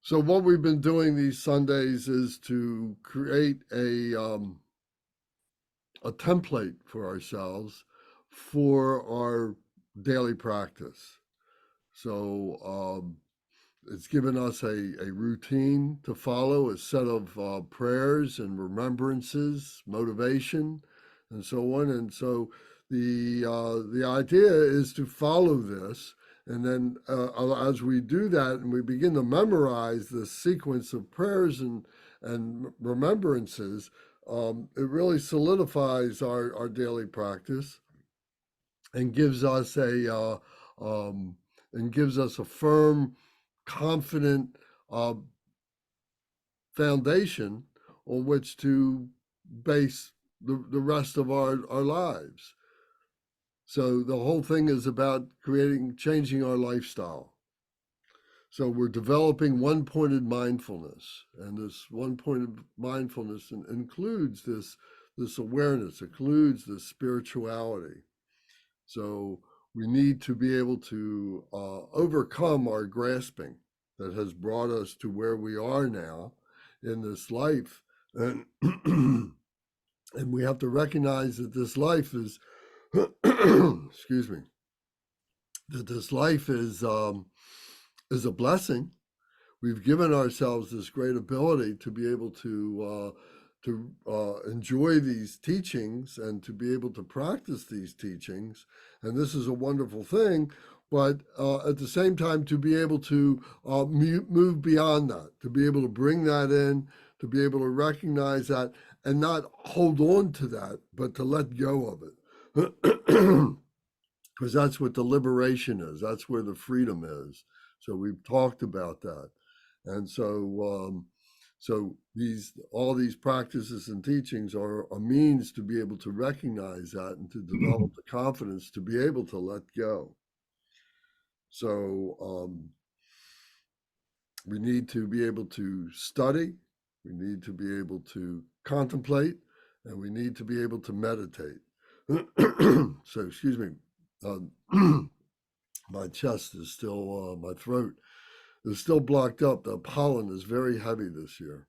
So what we've been doing these Sundays is to create a template for ourselves for our daily practice. So it's given us a routine to follow, a set of prayers and remembrances, motivation, and so on. And so the idea is to follow this, and then as we do that, and we begin to memorize the sequence of prayers and remembrances, it really solidifies our daily practice and gives us a firm, confident foundation on which to base the rest of our lives. So the whole thing is about changing our lifestyle. So we're developing one-pointed mindfulness, and this one-pointed mindfulness includes this awareness, includes this spirituality. So we need to be able to overcome our grasping that has brought us to where we are now in this life. And, and we have to recognize that this life is, excuse me, that this life is a blessing. We've given ourselves this great ability to be able to enjoy these teachings and to be able to practice these teachings. And this is a wonderful thing. But at the same time, to be able to move beyond that, to be able to bring that in, to be able to recognize that and not hold on to that, but to let go of it. Because that's what the liberation is. That's where the freedom is. So we've talked about that. And so all these practices and teachings are a means to be able to recognize that and to develop the confidence to be able to let go. So we need to be able to study, we need to be able to contemplate, and we need to be able to meditate. So, excuse me, my chest is still, my throat is still blocked up. The pollen is very heavy this year.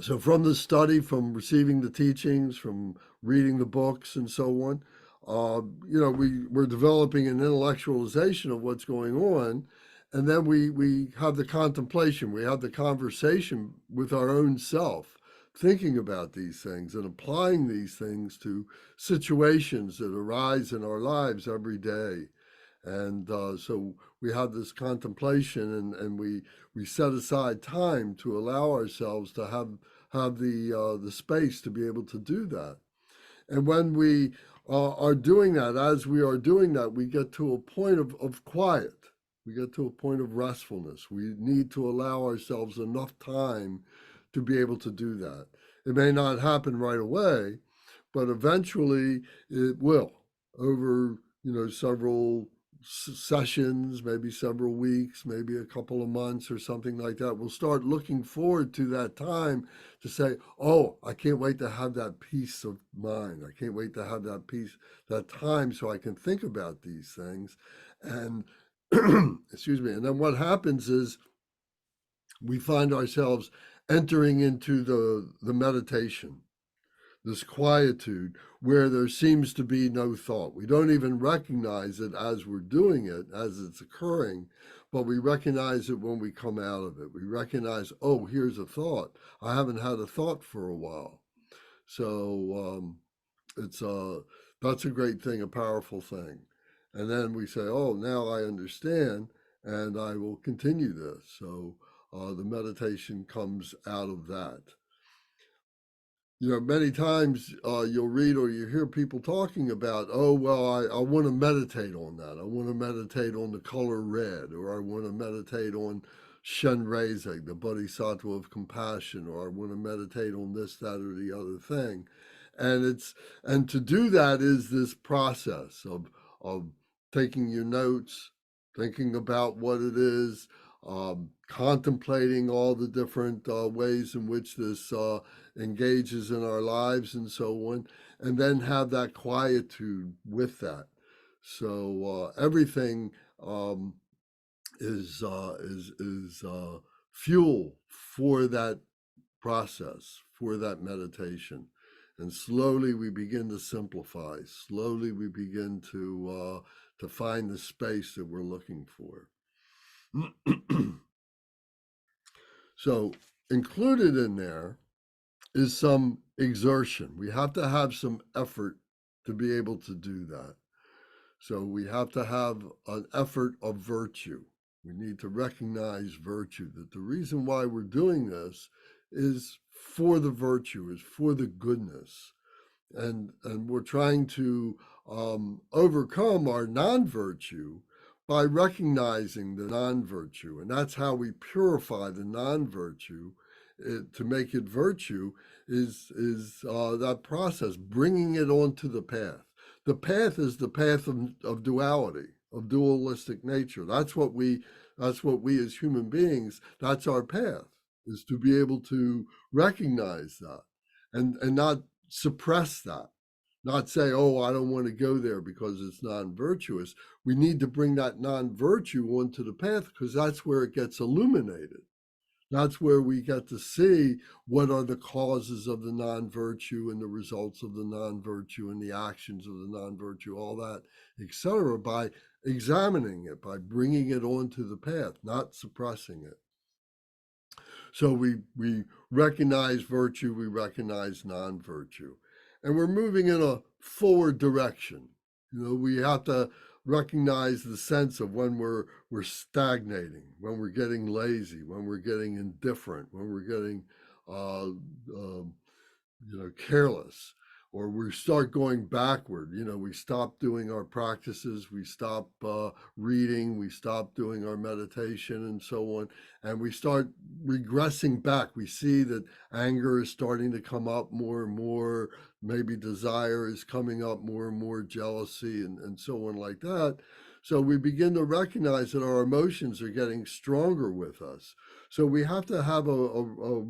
So from the study, from receiving the teachings, from reading the books and so on, we're developing an intellectualization of what's going on. And then we have the contemplation, we have the conversation with our own self, thinking about these things and applying these things to situations that arise in our lives every day. And so we have this contemplation, and we set aside time to allow ourselves to have the space to be able to do that. And when we are doing that, as we are doing that, we get to a point of quiet. We get to a point of restfulness. We need to allow ourselves enough time to be able to do that. It may not happen right away, but eventually it will over several sessions, maybe several weeks, maybe a couple of months or something like that. We'll start looking forward to that time to say, oh, I can't wait to have that peace of mind. I can't wait to have that peace, that time so I can think about these things. And excuse me. And then what happens is we find ourselves entering into the meditation, this quietude where there seems to be no thought. We don't even recognize it as we're doing it, as it's occurring, but we recognize it when we come out of it. We recognize, oh, here's a thought. I haven't had a thought for a while. So that's a great thing, a powerful thing. And then we say, oh, now I understand, and I will continue this. So the meditation comes out of that. Many times you'll read or you hear people talking about, oh, well, I want to meditate on that. I want to meditate on the color red, or I want to meditate on Shenrezig, the Bodhisattva of compassion, or I want to meditate on this, that, or the other thing. And to do that is this process of taking your notes, thinking about what it is, contemplating all the different ways in which this engages in our lives and so on, and then have that quietude with that. So everything is fuel for that process, for that meditation. And slowly we begin to simplify. Slowly we begin to find the space that we're looking for. So included in there is some exertion. We have to have some effort to be able to do that. So we have to have an effort of virtue. We need to recognize virtue, that the reason why we're doing this is for the virtue, is for the goodness. And we're trying to overcome our non-virtue by recognizing the non-virtue. And that's how we purify the non-virtue. To make it virtue is that process, bringing it onto the path. The path is the path of duality, of dualistic nature. That's what we as human beings, that's our path, is to be able to recognize that and not suppress that, not say, oh, I don't want to go there because it's non-virtuous. We need to bring that non-virtue onto the path, because that's where it gets illuminated. That's where we get to see what are the causes of the non-virtue and the results of the non-virtue and the actions of the non-virtue, all that, etc., by examining it, by bringing it onto the path, not suppressing it. So we recognize virtue, we recognize non-virtue, and we're moving in a forward direction. We have to recognize the sense of when we're stagnating, when we're getting lazy, when we're getting indifferent, when we're getting careless, or we start going backward. We stop doing our practices, we stop reading, we stop doing our meditation and so on, and we start regressing back. We see that anger is starting to come up more and more, maybe desire is coming up more and more, jealousy and so on like that. So we begin to recognize that our emotions are getting stronger with us. So we have to have a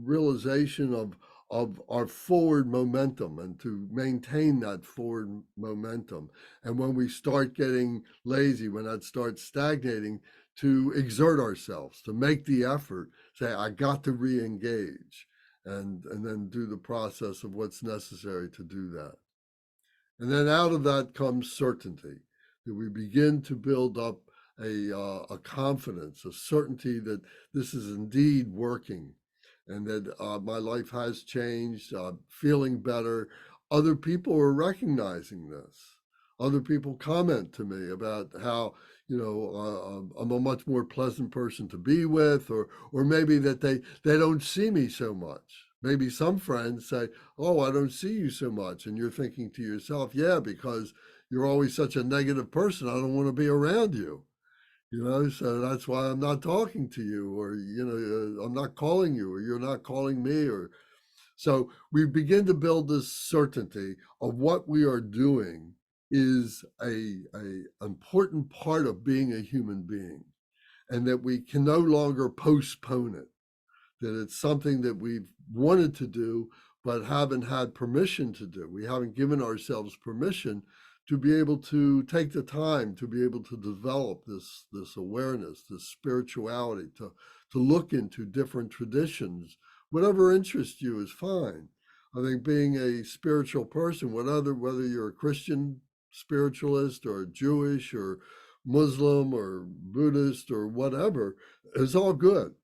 realization of our forward momentum, and to maintain that forward momentum. And when we start getting lazy, when that starts stagnating, to exert ourselves, to make the effort, say, I got to re-engage, and then do the process of what's necessary to do that. And then out of that comes certainty, that we begin to build up a confidence, a certainty that this is indeed working, and that my life has changed, feeling better. Other people are recognizing this. Other people comment to me about how, I'm a much more pleasant person to be with, or maybe that they don't see me so much. Maybe some friends say, oh, I don't see you so much. And you're thinking to yourself, yeah, because you're always such a negative person, I don't want to be around you. So that's why I'm not talking to you, or, I'm not calling you, or you're not calling me. Or so we begin to build this certainty of what we are doing is a important part of being a human being, and that we can no longer postpone it, that it's something that we've wanted to do but haven't had permission to do. We haven't given ourselves permission to be able to take the time to be able to develop this awareness, this spirituality, to look into different traditions. Whatever interests you is fine. I think being a spiritual person, whether you're a Christian spiritualist or Jewish or Muslim or Buddhist or whatever, is all good.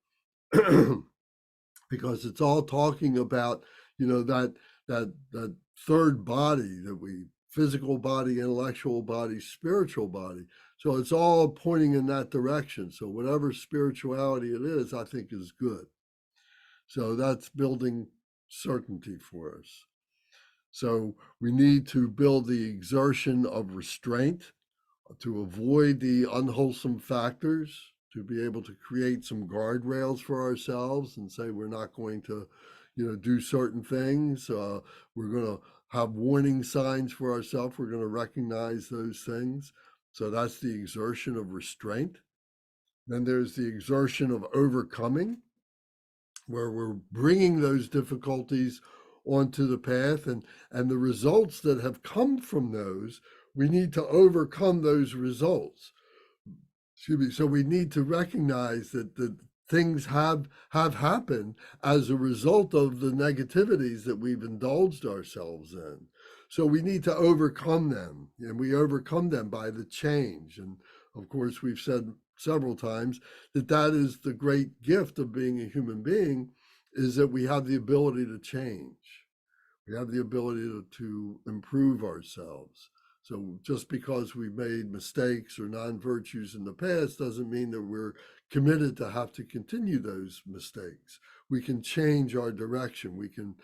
Because it's all talking about, that third body, that we, physical body, intellectual body, spiritual body. So it's all pointing in that direction. So whatever spirituality it is, I think is good. So that's building certainty for us. So we need to build the exertion of restraint to avoid the unwholesome factors, to be able to create some guardrails for ourselves and say we're not going to, do certain things. We're going to have warning signs for ourselves. We're going to recognize those things. So that's the exertion of restraint. Then there's the exertion of overcoming, where we're bringing those difficulties onto the path, and the results that have come from those, we need to overcome those results. excuse me. So we need to recognize that things have happened as a result of the negativities that we've indulged ourselves in. So we need to overcome them, and we overcome them by the change. And of course, we've said several times that that is the great gift of being a human being, is that we have the ability to change. We have the ability to improve ourselves. So just because we've made mistakes or non-virtues in the past doesn't mean that we're committed to have to continue those mistakes. We can change our direction. We can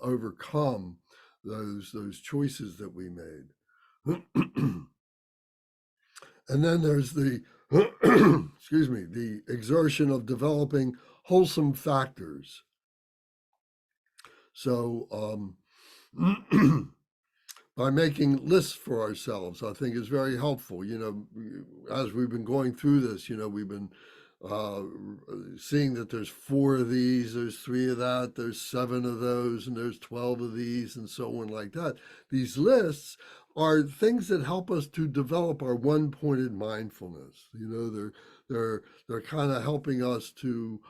overcome those choices that we made. And then there's the excuse me, the exertion of developing wholesome factors. So by making lists for ourselves, I think is very helpful. As we've been going through this, we've been uh, seeing that there's 4 of these, there's 3 of that, there's 7 of those, and there's 12 of these, and so on like that. These lists are things that help us to develop our one-pointed mindfulness. They're kind of helping us to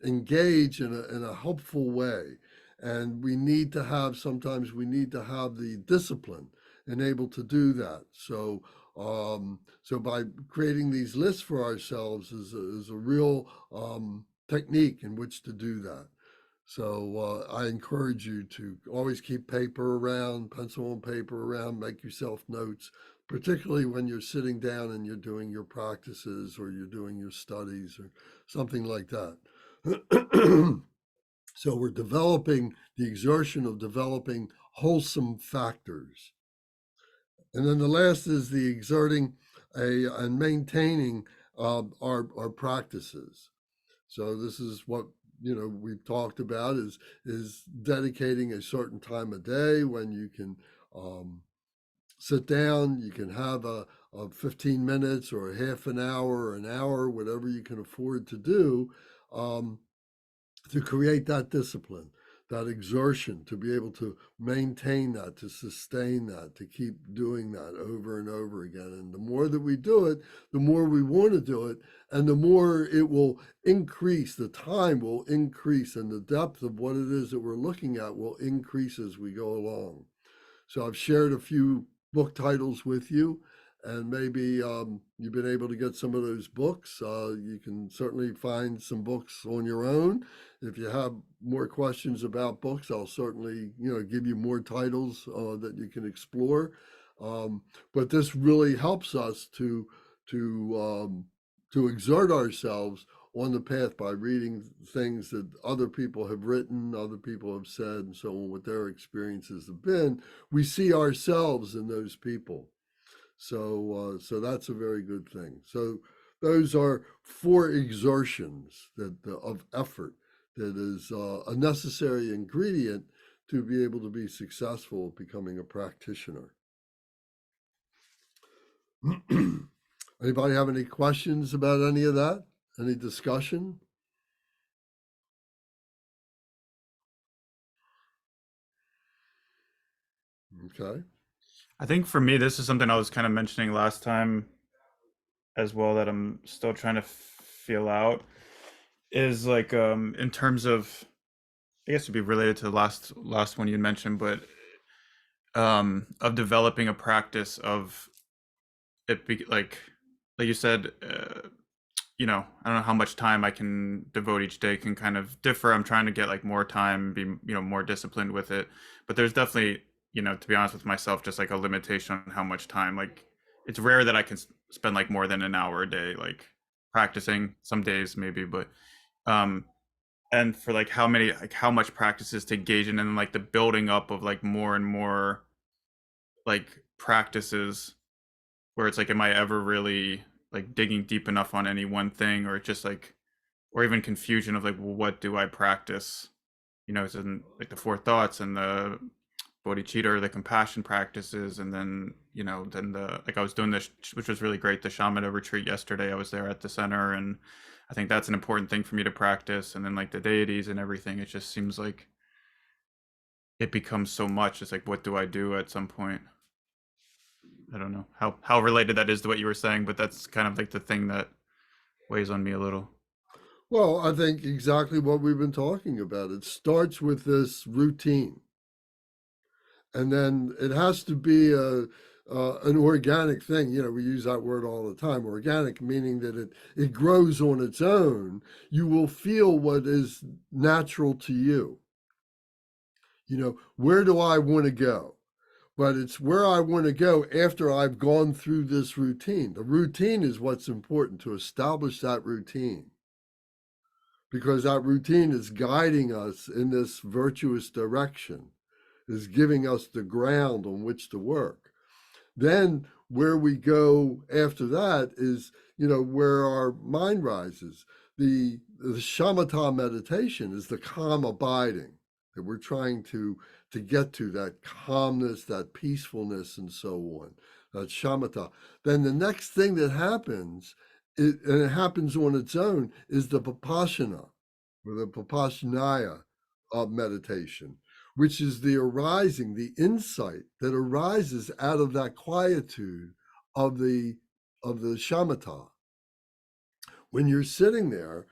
engage in a helpful way, and sometimes we need to have the discipline and able to do that. So by creating these lists for ourselves is a real technique in which to do that. So I encourage you to always keep paper around, pencil and paper around, make yourself notes, particularly when you're sitting down and you're doing your practices or you're doing your studies or something like that. So we're developing the exertion of developing wholesome factors. And then the last is the exerting and maintaining our practices. So this is what we've talked about is dedicating a certain time of day when you can sit down. You can have a 15 minutes or a half an hour or an hour, whatever you can afford to do, um, to create that discipline, that exertion, to be able to maintain that, to sustain that, to keep doing that over and over again. And the more that we do it, the more we want to do it, and the more it will increase, the time will increase, and the depth of what it is that we're looking at will increase as we go along. So I've shared a few book titles with you, and maybe you've been able to get some of those books. You can certainly find some books on your own. If you have more questions about books, I'll certainly give you more titles that you can explore. But this really helps us to to exert ourselves on the path by reading things that other people have written, other people have said, and so on, what their experiences have been. We see ourselves in those people. So that's a very good thing. So those are 4 exertions of effort that is a necessary ingredient to be able to be successful at becoming a practitioner. Anybody have any questions about any of that? Any discussion? Okay. I think for me, this is something I was kind of mentioning last time as well that I'm still trying to feel out is like in terms of I guess it'd be related to the last one you mentioned, but of developing a practice of it be like you said I don't know how much time I can devote each day can kind of differ. I'm trying to get like more time, be more disciplined with it. But there's definitely to be honest with myself, just like a limitation on how much time. Like it's rare that I can spend like more than an hour a day, like practicing. Some days maybe, but um, and for like how much practices to engage in, and then like the building up of like more and more like practices where it's like, am I ever really like digging deep enough on any one thing, or just like, or even confusion of like, well, what do I practice? It's in like the 4 thoughts and the bodhicitta or the compassion practices, and then then the like I was doing this, which was really great, the Shamata retreat yesterday. I was there at the center, and I think that's an important thing for me to practice. And then like the deities and everything, it just seems like it becomes so much. It's like, what do I do at some point? I don't know how related that is to what you were saying, but that's kind of like the thing that weighs on me a little. Well, I think exactly what we've been talking about. It starts with this routine, and then it has to be an organic thing. You know, we use that word all the time. Organic meaning that it grows on its own. You will feel what is natural to you. You know, where do I want to go? But it's where I want to go after I've gone through this routine. The routine is what's important, to establish that routine, because that routine is guiding us in this virtuous direction, is giving us the ground on which to work. Then where we go after that is, you know, where our mind rises. The shamatha meditation is the calm abiding that we're trying to get to, that calmness, that peacefulness, and so on. That shamatha. Then the next thing that happens, and it happens on its own, is the vipassana or the vipassana meditation, which is the arising, the insight that arises out of that quietude of the shamatha. When you're sitting there,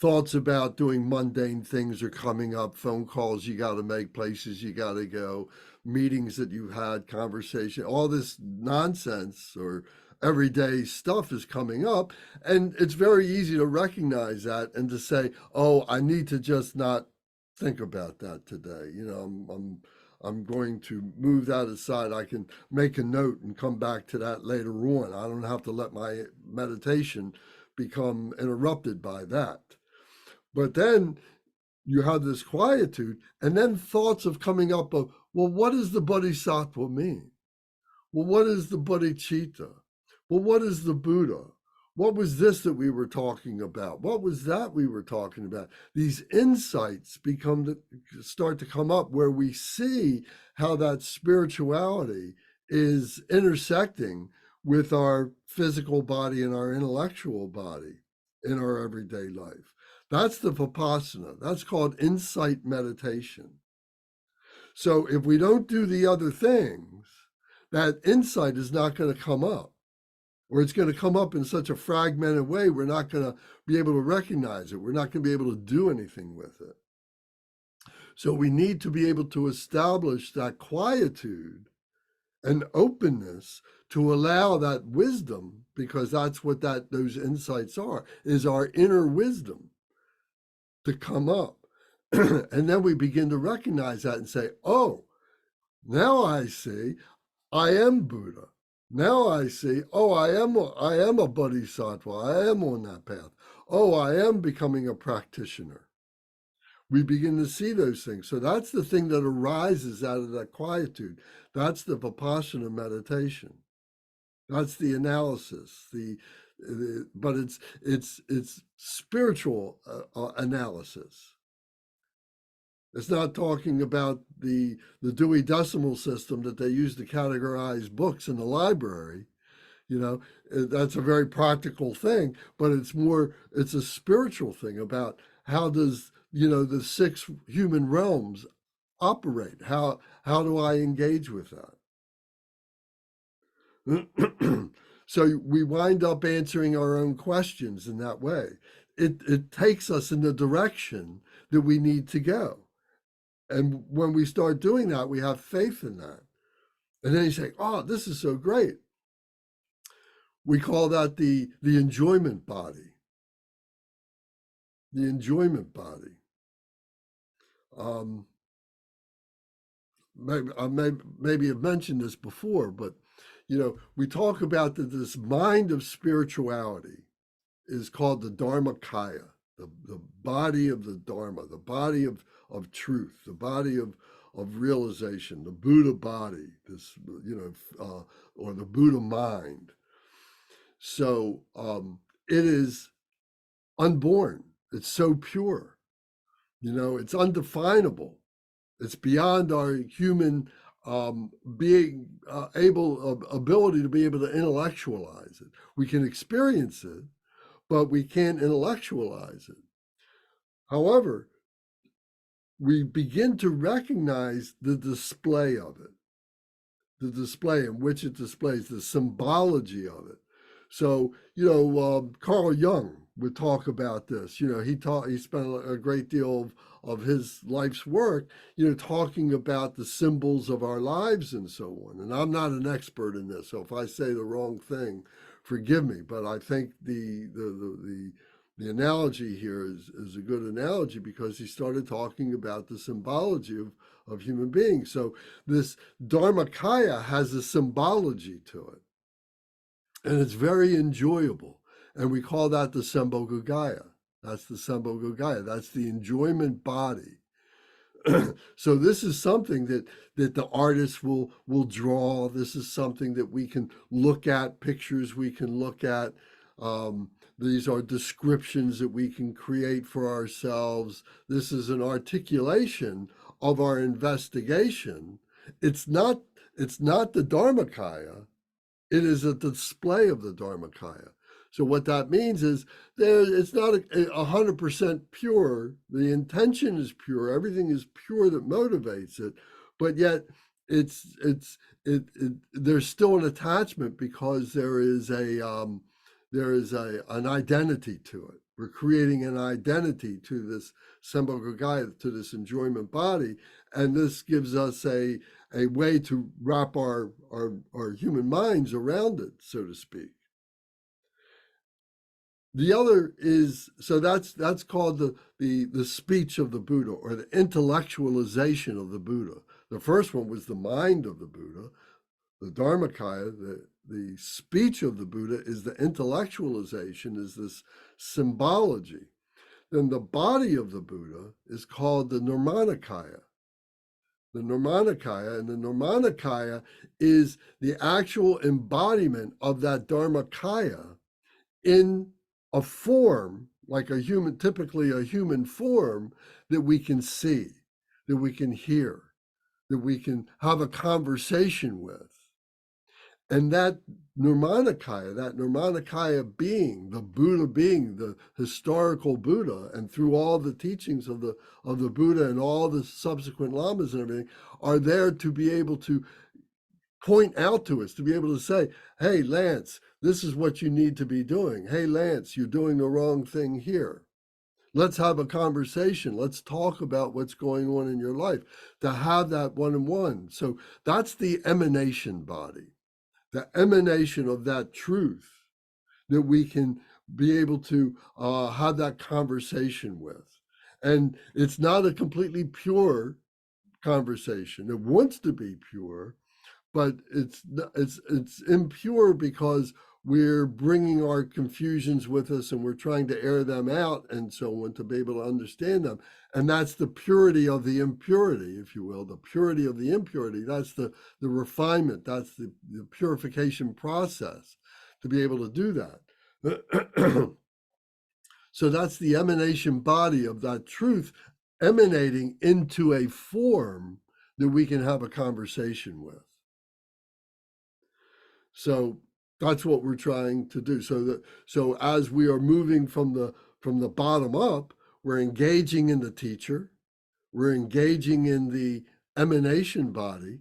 thoughts about doing mundane things are coming up, phone calls you got to make, places you got to go, meetings that you've had, conversation, all this nonsense or everyday stuff is coming up. And it's very easy to recognize that and to say, oh, I need to just not think about that today. You know, I'm going to move that aside. I can make a note and come back to that later on. I don't have to let my meditation become interrupted by that. But then you have this quietude, and then thoughts of coming up of, well, what does the bodhisattva mean? Well, what is the bodhicitta? Well, what is the Buddha? What was this that we were talking about? What was that we were talking about? These insights start to come up, where we see how that spirituality is intersecting with our physical body and our intellectual body in our everyday life. That's the vipassana. That's called insight meditation. So if we don't do the other things, that insight is not going to come up, or it's going to come up in such a fragmented way, we're not going to be able to recognize it. We're not going to be able to do anything with it. So we need to be able to establish that quietude and openness to allow that wisdom, because that's what those insights are, is our inner wisdom to come up. And then we begin to recognize that and say, oh, now I see I am Buddha. Now I see, oh, I am a bodhisattva. I am on that path. Oh, I am becoming a practitioner. We begin to see those things. So that's the thing that arises out of that quietude. That's the vipassana meditation. That's the analysis. But it's spiritual analysis. It's not talking about the Dewey Decimal System that they use to categorize books in the library. You know, that's a very practical thing, but it's a spiritual thing about how does, you know, the six human realms operate? How do I engage with that? So we wind up answering our own questions in that way. It takes us in the direction that we need to go. And when we start doing that, we have faith in that. And then you say, oh, this is so great. We call that the enjoyment body. The enjoyment body. Maybe I've mentioned this before, but you know, we talk about that this mind of spirituality is called the Dharmakaya, the body of the Dharma, the body of truth, the body of realization, the Buddha body, this, you know, or the Buddha mind. So it is unborn. It's so pure. You know, it's undefinable. It's beyond our human being ability to be able to intellectualize it. We can experience it, but we can't intellectualize it. However, we begin to recognize the display of it. the display in which it displays, the symbology of it. So, Carl Jung would talk about this. He spent a great deal of his life's work, talking about the symbols of our lives and so on. And I'm not an expert in this, so if I say the wrong thing, forgive me. But I think the analogy here is a good analogy, because he started talking about the symbology of human beings. So this Dharmakaya has a symbology to it, and it's very enjoyable. And we call that the Sambhogagaya. That's the Sambhogagaya. That's the enjoyment body. So this is something that the artist will draw. This is something that we can look at, pictures we can look at. These are descriptions that we can create for ourselves. This is an articulation of our investigation. It's not the Dharmakaya. It is a display of the Dharmakaya. So what that means is it's not 100% pure. The intention is pure. Everything is pure that motivates it, but yet there's still an attachment, because there is an identity to it. We're creating an identity to this Sambhogagaya, to this enjoyment body, and this gives us a way to wrap our human minds around it, so to speak. The other is, so that's called the speech of the Buddha, or the intellectualization of the Buddha. The first one was the mind of the Buddha. The Dharmakaya, the speech of the Buddha, is the intellectualization, is this symbology. Then the body of the Buddha is called the Nirmanakaya. The Nirmanakaya, and the Nirmanakaya is the actual embodiment of that Dharmakaya in a form, like typically a human form, that we can see, that we can hear, that we can have a conversation with. And that Nirmanakaya being, the Buddha being, the historical Buddha, and through all the teachings of the Buddha and all the subsequent lamas and everything, are there to be able to point out to us, to be able to say, hey, Lance, this is what you need to be doing. Hey, Lance, you're doing the wrong thing here. Let's have a conversation. Let's talk about what's going on in your life, to have that one-on-one. So that's the emanation body, the emanation of that truth that we can be able to have that conversation with. And it's not a completely pure conversation. It wants to be pure, but it's impure because we're bringing our confusions with us, and we're trying to air them out and so on, to be able to understand them. And that's the purity of the impurity, if you will, the purity of the impurity. That's the refinement. That's the purification process, to be able to do that. So that's the emanation body of that truth, emanating into a form that we can have a conversation with. So that's what we're trying to do. So as we are moving from the bottom up, we're engaging in the teacher, we're engaging in the emanation body,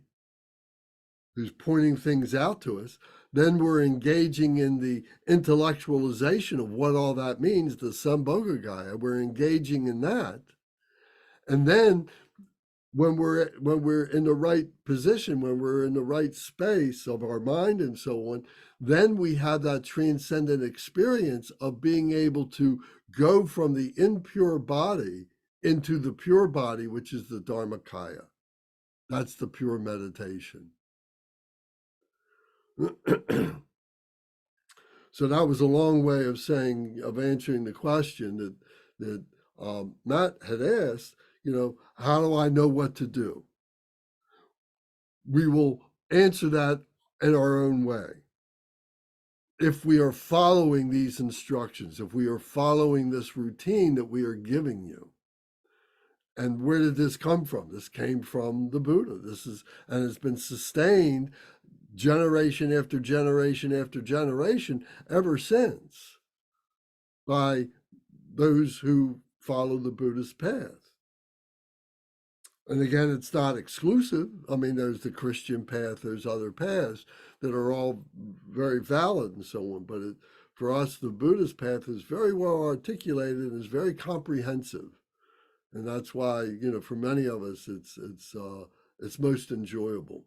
who's pointing things out to us. Then we're engaging in the intellectualization of what all that means, the Sambhogagaya. We're engaging in that. And then when we're in the right position, when we're in the right space of our mind and so on, then we have that transcendent experience of being able to go from the impure body into the pure body, which is the Dharmakaya. That's the pure meditation. So that was a long way of answering the question that Matt had asked. How do I know what to do? We will answer that in our own way. If we are following these instructions, if we are following this routine that we are giving you. And where did this come from? This came from the Buddha. And it's been sustained generation after generation after generation ever since, by those who follow the Buddhist path. And again, it's not exclusive. I mean, there's the Christian path, there's other paths that are all very valid and so on. But for us, the Buddhist path is very well articulated and is very comprehensive, and that's why, for many of us, it's most enjoyable.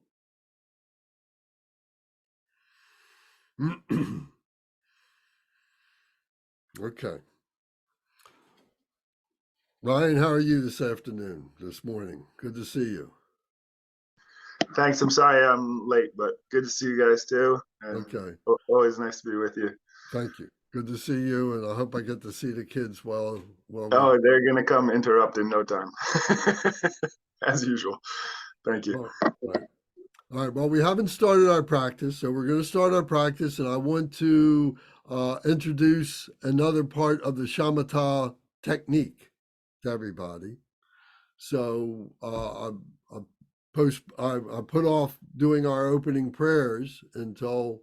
Okay, Ryan, how are you this afternoon, this morning? Good to see you. Thanks. I'm sorry I'm late, but good to see you guys too. And Okay, always nice to be with you. thank you. Good to see you, and I hope I get to see the kids while we. Oh, they're gonna come interrupt in no time, as usual. Thank you. Oh, right. All right. Well, we haven't started our practice, so we're going to start our practice, and I want to introduce another part of the shamatha technique to everybody. So I put off doing our opening prayers until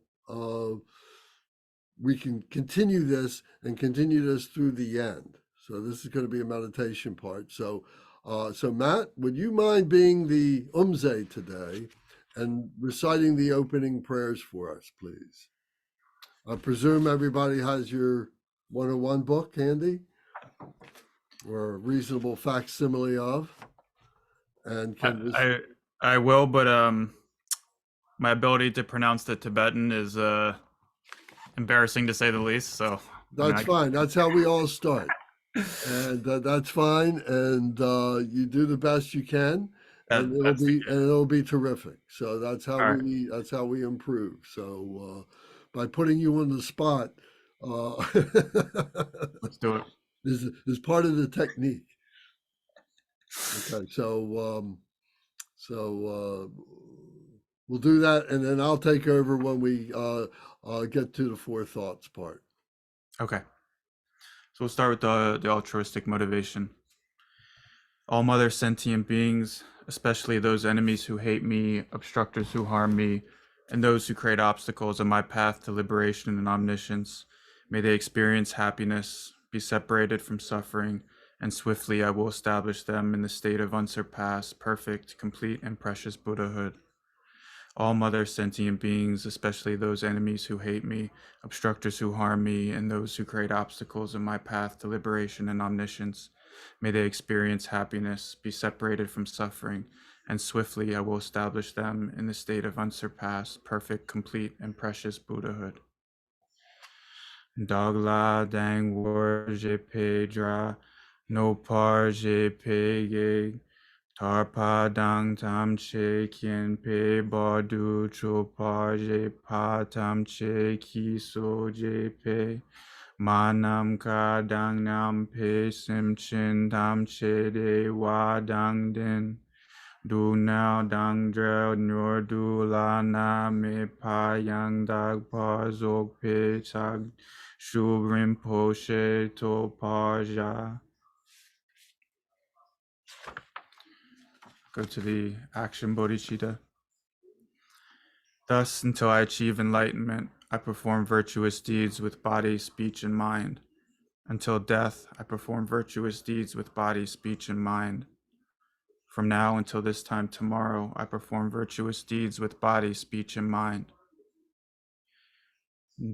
we can continue this and continue this through the end. So this is going to be a meditation part. So Matt, would you mind being the umze today and reciting the opening prayers for us, please? I presume everybody has your 101 book handy, or a reasonable facsimile of, and can I will, but my ability to pronounce the Tibetan is embarrassing to say the least. So that's fine. That's how we all start, and that's fine. And you do the best you can, and it'll be terrific. So that's how we improve. So by putting you on the spot, let's do it. Is part of the technique. Okay, so we'll do that, and then I'll take over when we get to the four thoughts part. Okay. So we'll start with the altruistic motivation. All mother sentient beings, especially those enemies who hate me, obstructors who harm me, and those who create obstacles on my path to liberation and omniscience, may they experience happiness, be separated from suffering, and swiftly I will establish them in the state of unsurpassed, perfect, complete, and precious Buddhahood. All mother sentient beings, especially those enemies who hate me, obstructors who harm me, and those who create obstacles in my path to liberation and omniscience, may they experience happiness, be separated from suffering, and swiftly I will establish them in the state of unsurpassed, perfect, complete, and precious Buddhahood. Dogla dang war je pedra, no par je pege, Tarpa dang tam che kien pe badu chopar je pa tam che ki so je pe manam ka dang nam pe sim chin tam che de wa dang din du now dang drel nor du la na me pa yang dag pa zog pe sag shu rimpo she to pa ja. Go to the action bodhicitta. Thus, until I achieve enlightenment, I perform virtuous deeds with body, speech, and mind. Until death, I perform virtuous deeds with body, speech, and mind. From now until this time tomorrow, I perform virtuous deeds with body, speech, and mind.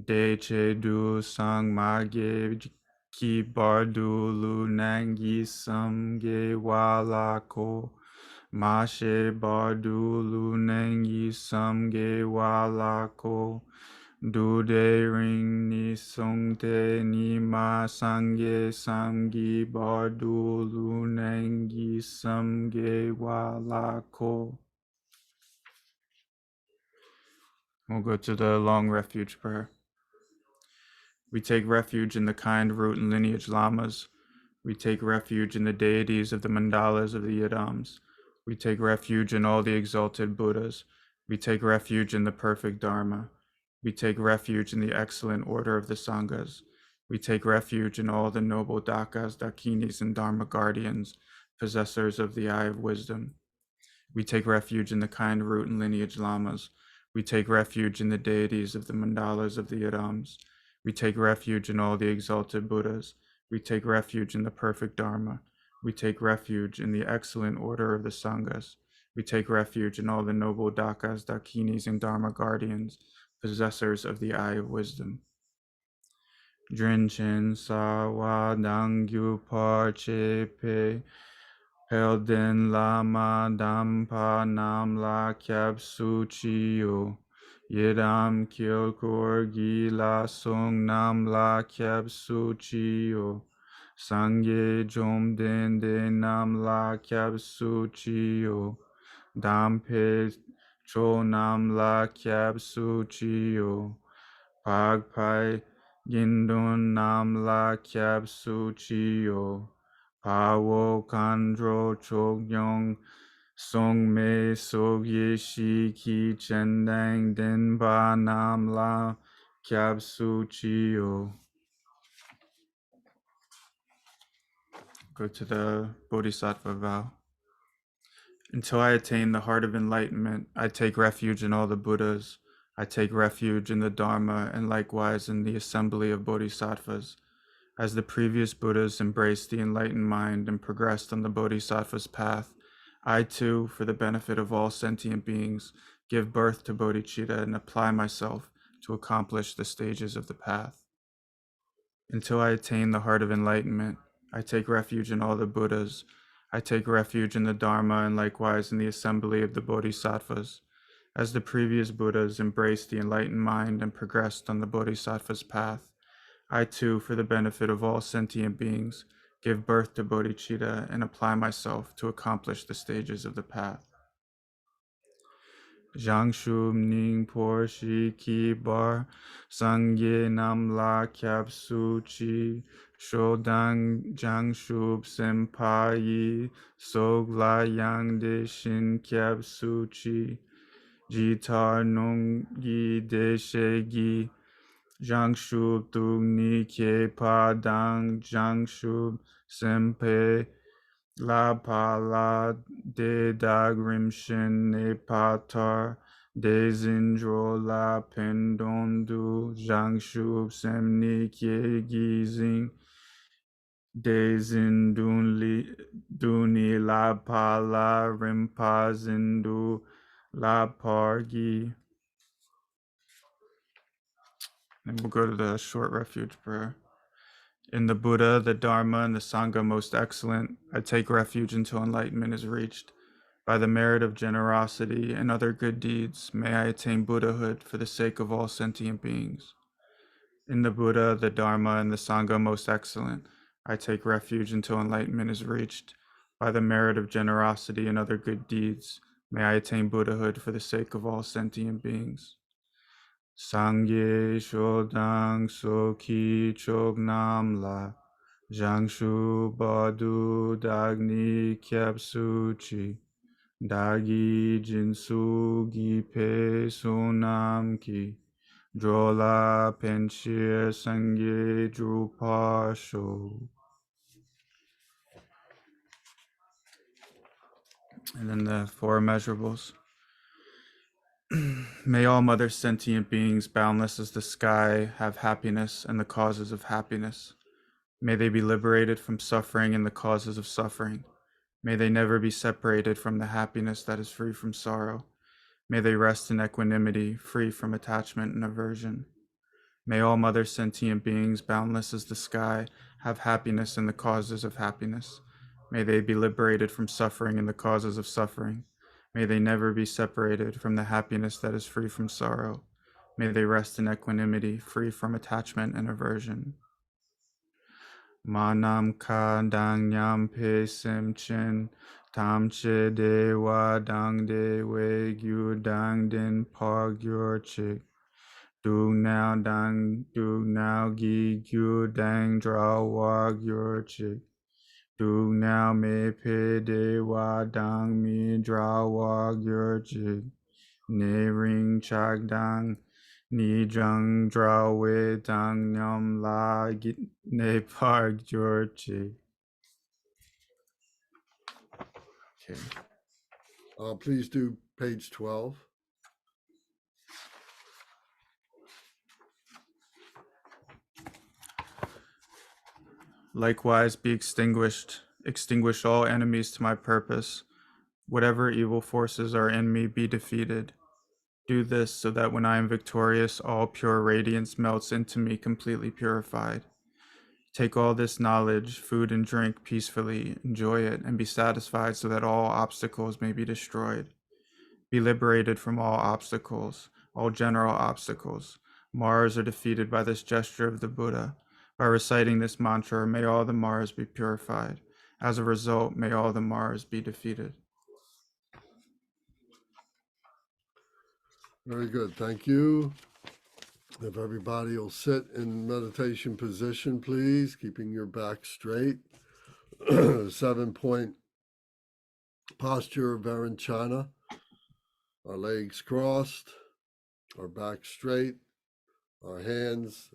De che du sang ma ge ki bar du lu nang yi sam ge wa la ko. Ma she bar du lu nang yi sam ge wa la ko. Du de ring ni song te ni ma sang ge sam gi bar du lu nang yi sam ge wa la ko. We'll go to the long refuge prayer. We take refuge in the kind root and lineage lamas. We take refuge in the deities of the mandalas of the yidams. We take refuge in all the exalted Buddhas. We take refuge in the perfect Dharma. We take refuge in the excellent order of the Sanghas. We take refuge in all the noble Dakas, Dakinis, and Dharma guardians, possessors of the eye of wisdom. We take refuge in the kind root and lineage lamas. We take refuge in the deities of the mandalas of the yidams. We take refuge in all the exalted Buddhas. We take refuge in the perfect Dharma. We take refuge in the excellent order of the Sanghas. We take refuge in all the noble Dakas, Dakinis, and Dharma guardians, possessors of the eye of wisdom. Drinchen Sawa Dangyu Parche Pe Pelden Lama Dampa Nam La Kyab Suchiyo Yedam Kyokor Gila Song Nam La Kyab Suchiyo Sangye Jom Den De Nam La Kyab Suchiyo Dampe Cho Nam La Kyab Suchiyo Pagpai Gindun Nam La Kyab Suchiyo Pawo Kandro Chogyong Song Me Sogye Shi Ki Chendang Denpa Nam La Kyab Suchiyo. Go to the Bodhisattva vow. Until I attain the heart of enlightenment, I take refuge in all the Buddhas. I take refuge in the Dharma and likewise in the assembly of Bodhisattvas. As the previous Buddhas embraced the enlightened mind and progressed on the Bodhisattva's path, I too, for the benefit of all sentient beings, give birth to bodhicitta and apply myself to accomplish the stages of the path. Until I attain the heart of enlightenment, I take refuge in all the Buddhas. I take refuge in the Dharma and likewise in the assembly of the Bodhisattvas. As the previous Buddhas embraced the enlightened mind and progressed on the Bodhisattva's path, I too, for the benefit of all sentient beings, give birth to bodhicitta and apply myself to accomplish the stages of the path. Zhangshub Ning Por Shi Ki Bar Sangye Nam La Kyab Su Chi Shodang Zhangshub Senpai Sog La Yang De Shin Kyab Su Chi Jitar Nong Gi De She Gi Zhangshub Tu Ni Ke Pa Dang Zhangshub Senpai La Pa La De Dag Rimshin Ne Patar De Zindro La Pendondu Zhangshub Sem Ni Ke Gizing De Zindun Li Duni La Pa La Rimpa Zindu La Pargi. And we'll go to the short refuge prayer. In the Buddha, the Dharma, and the Sangha most excellent, I take refuge until enlightenment is reached. By the merit of generosity and other good deeds, may I attain Buddhahood for the sake of all sentient beings. In the Buddha, the Dharma, and the Sangha most excellent, I take refuge until enlightenment is reached. By the merit of generosity and other good deeds, may I attain Buddhahood for the sake of all sentient beings. Sangye Shodang Soki Chognam La Zhangshu Badu Dagni Kyapsuchi Dagi Jinsu Gipe Sunam Ki Drola Penshir Sangye Drupasho. And then the four immeasurables. May all mother sentient beings, boundless as the sky, have happiness and the causes of happiness. May they be liberated from suffering and the causes of suffering. May they never be separated from the happiness that is free from sorrow. May they rest in equanimity, free from attachment and aversion. May all mother sentient beings, boundless as the sky, have happiness and the causes of happiness. May they be liberated from suffering and the causes of suffering. May they never be separated from the happiness that is free from sorrow. May they rest in equanimity, free from attachment and aversion. Manam ka dang nyam pe sim chin, tam che de wa dang de we gyu dang din pa gyur chik. Du now gi gyu dang dra wa gyur chik. Du now me pe de wa dang mi dra wa gyur chik. Ne ring chak dang ni jung dra we dang nyam la git ne par gyur chik. Okay. Please do page 12. Likewise be extinguished extinguish all enemies to my purpose. Whatever evil forces are in me be defeated. Do this so that when I am victorious, all pure radiance melts into me completely purified. Take all this knowledge, food and drink peacefully, enjoy it, and be satisfied so that all obstacles may be destroyed. Be liberated from all obstacles, all general obstacles. Mars are defeated by this gesture of the Buddha. By reciting this mantra, may all the Mars be purified. As a result, may all the Mars be defeated. Very good. Thank you. If everybody will sit in meditation position, please, keeping your back straight. 7-point posture of Varanchana. Our legs crossed, our back straight, our hands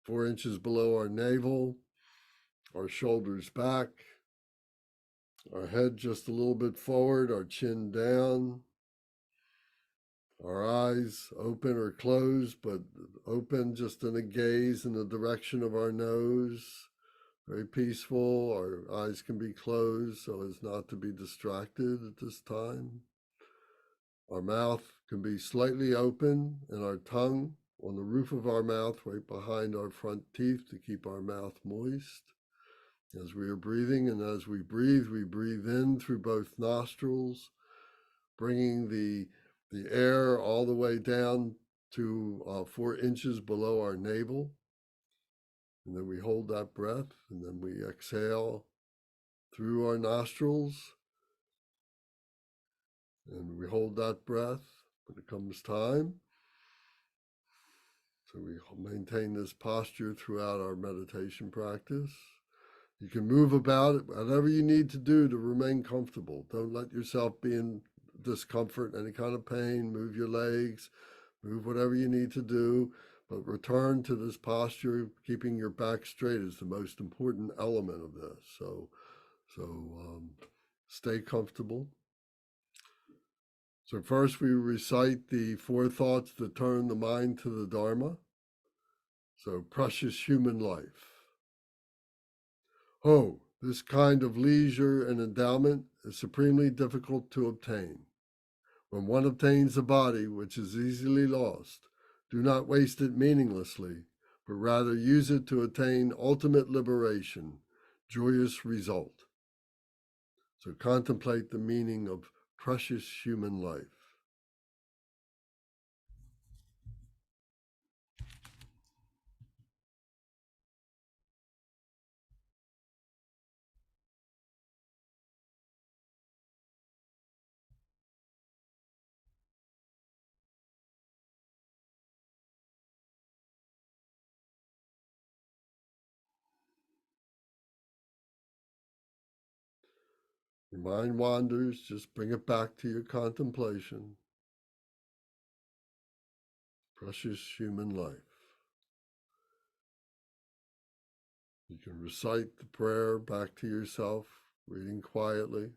4 inches below our navel, our shoulders back, our head just a little bit forward, our chin down, our eyes open or closed, but open just in a gaze in the direction of our nose. Very peaceful. Our eyes can be closed so as not to be distracted at this time. Our mouth can be slightly open and our tongue on the roof of our mouth right behind our front teeth to keep our mouth moist. As we are breathing, and as we breathe in through both nostrils, bringing the air all the way down to 4 inches below our navel. And then we hold that breath, and then we exhale through our nostrils. And we hold that breath when it comes time. So we maintain this posture throughout our meditation practice. You can move about it, whatever you need to do to remain comfortable. Don't let yourself be in discomfort, any kind of pain. Move your legs, move whatever you need to do, but return to this posture. Keeping your back straight is the most important element of this. So stay comfortable. So first we recite the 4 thoughts that turn the mind to the Dharma. So precious human life. Oh, this kind of leisure and endowment is supremely difficult to obtain. When one obtains a body which is easily lost, do not waste it meaninglessly, but rather use it to attain ultimate liberation, joyous result. So contemplate the meaning of precious human life. Your mind wanders, just bring it back to your contemplation. Precious human life. You can recite the prayer back to yourself, reading quietly.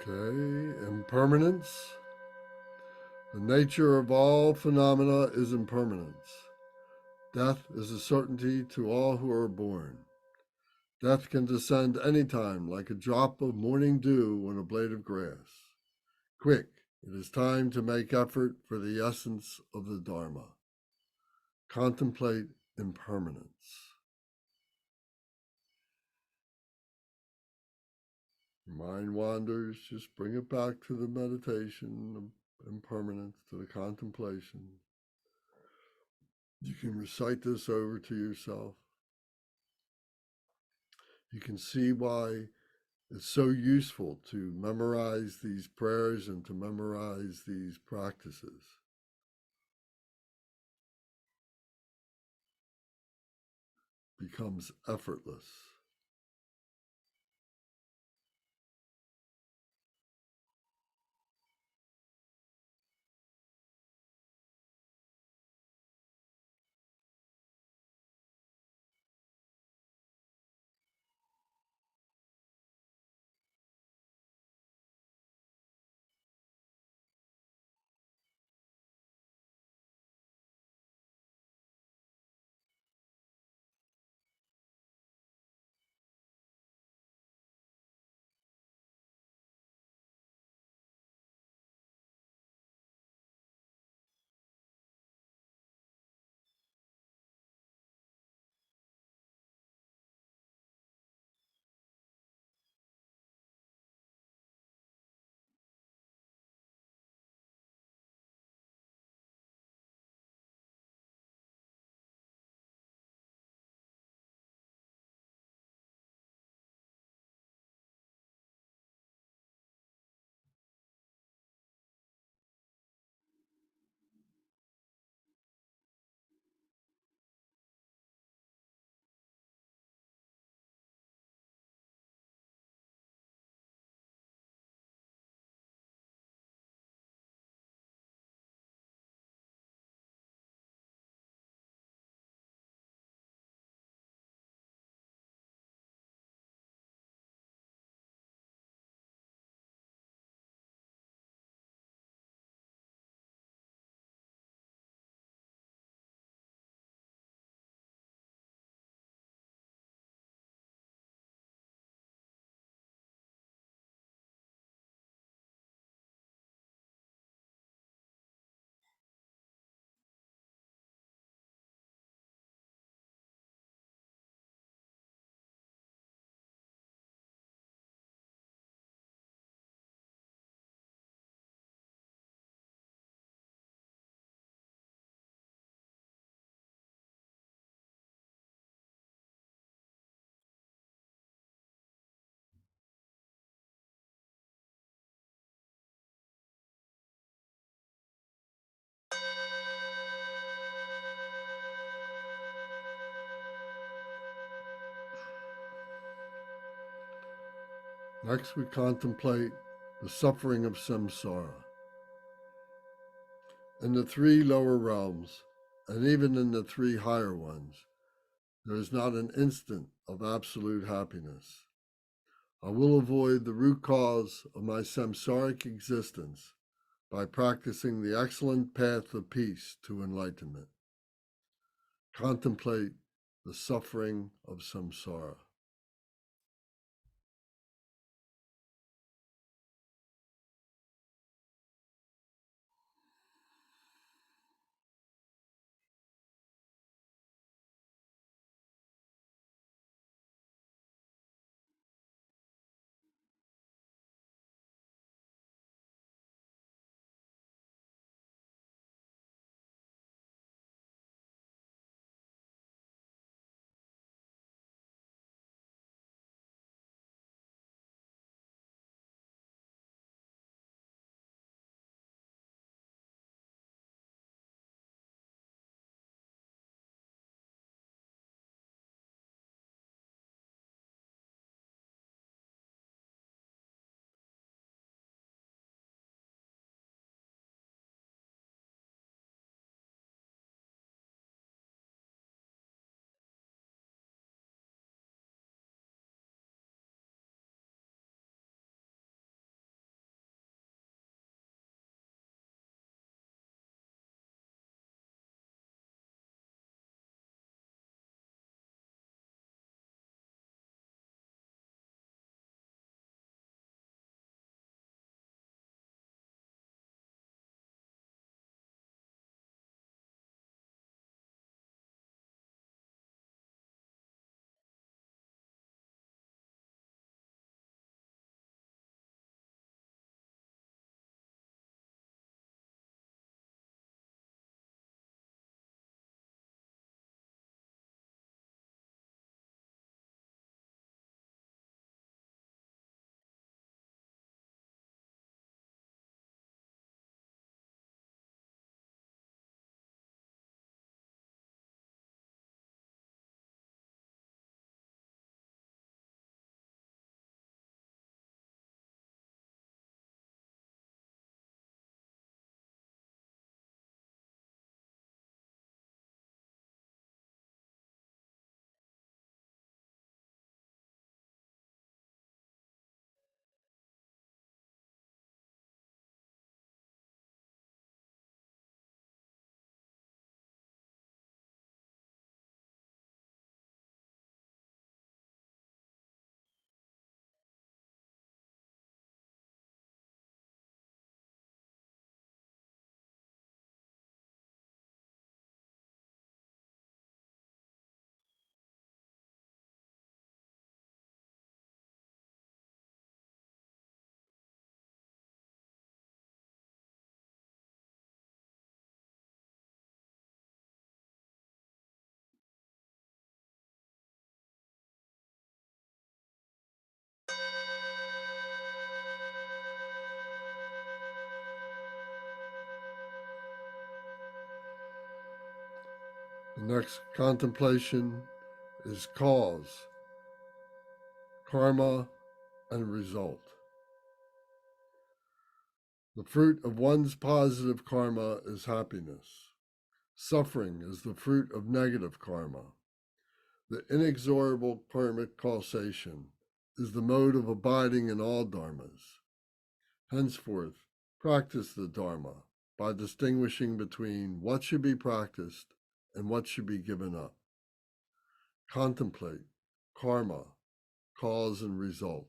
Okay, impermanence. The nature of all phenomena is impermanence. Death is a certainty to all who are born. Death can descend any time, like a drop of morning dew on a blade of grass. Quick, it is time to make effort for the essence of the Dharma. Contemplate impermanence. Your mind wanders, just bring it back to the meditation of impermanence, to the contemplation. You can recite this over to yourself. You can see why it's so useful to memorize these prayers and to memorize these practices. Becomes effortless. Next, we contemplate the suffering of samsara. In the three lower realms, and even in the three higher ones, there is not an instant of absolute happiness. I will avoid the root cause of my samsaric existence by practicing the excellent path of peace to enlightenment. Contemplate the suffering of samsara. Next contemplation is cause, karma, and result. The fruit of one's positive karma is happiness. Suffering is the fruit of negative karma. The inexorable karmic causation is the mode of abiding in all dharmas. Henceforth, practice the Dharma by distinguishing between what should be practiced and what should be given up. Contemplate karma, cause and result.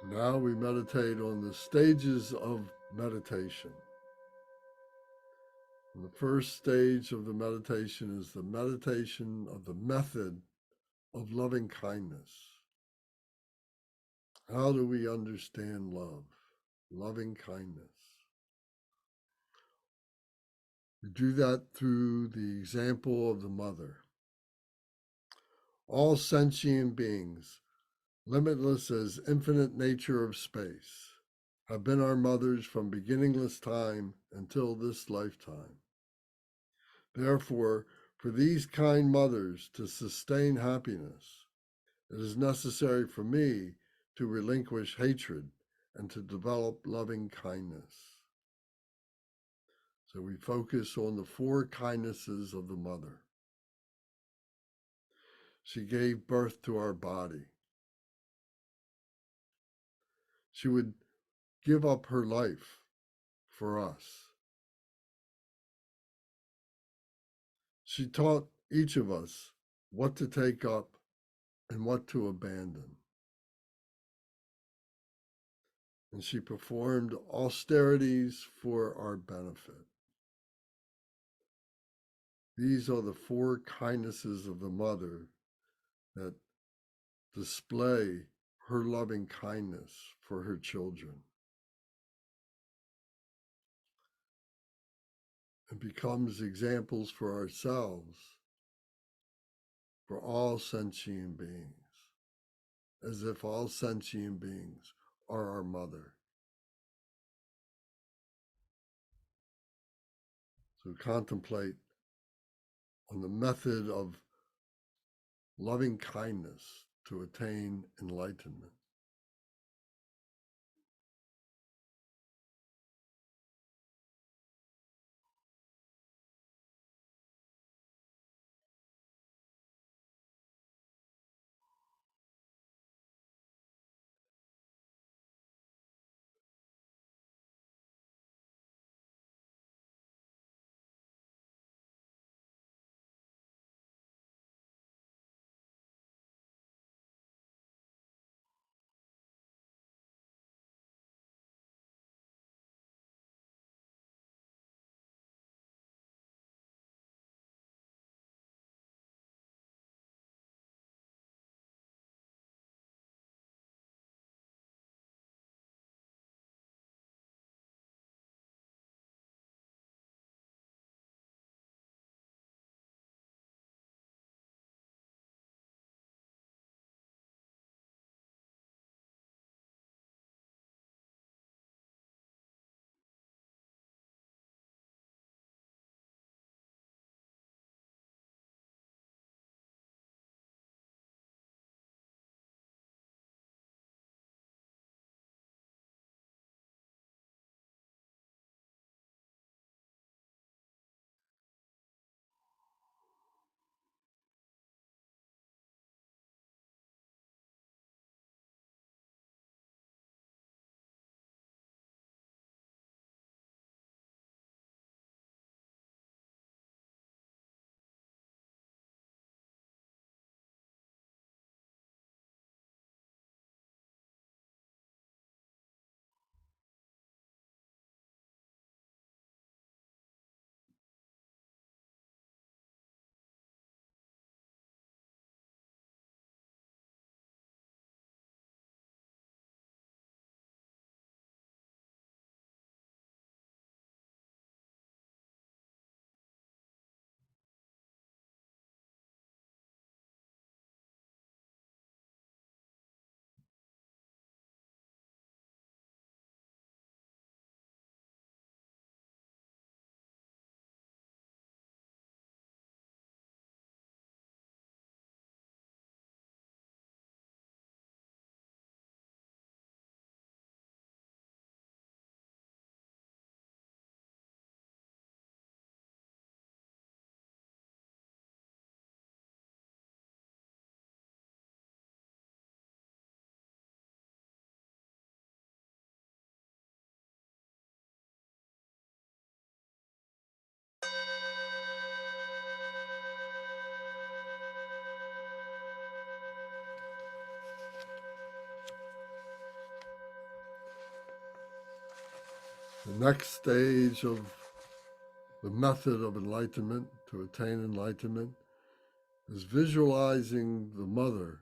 Now we meditate on the stages of meditation. And the first stage of the meditation is the meditation of the method of loving kindness. How do we understand love? Loving kindness. We do that through the example of the mother. All sentient beings, limitless as infinite nature of space, have been our mothers from beginningless time until this lifetime. Therefore, for these kind mothers to sustain happiness, it is necessary for me to relinquish hatred and to develop loving kindness. So we focus on the four kindnesses of the mother. She gave birth to our body. She would give up her life for us. She taught each of us what to take up and what to abandon. And she performed austerities for our benefit. These are the 4 kindnesses of the mother that display her loving kindness for her children. And becomes examples for ourselves, for all sentient beings, as if all sentient beings are our mother. So contemplate on the method of loving kindness to attain enlightenment. The next stage of the method of enlightenment, to attain enlightenment, is visualizing the mother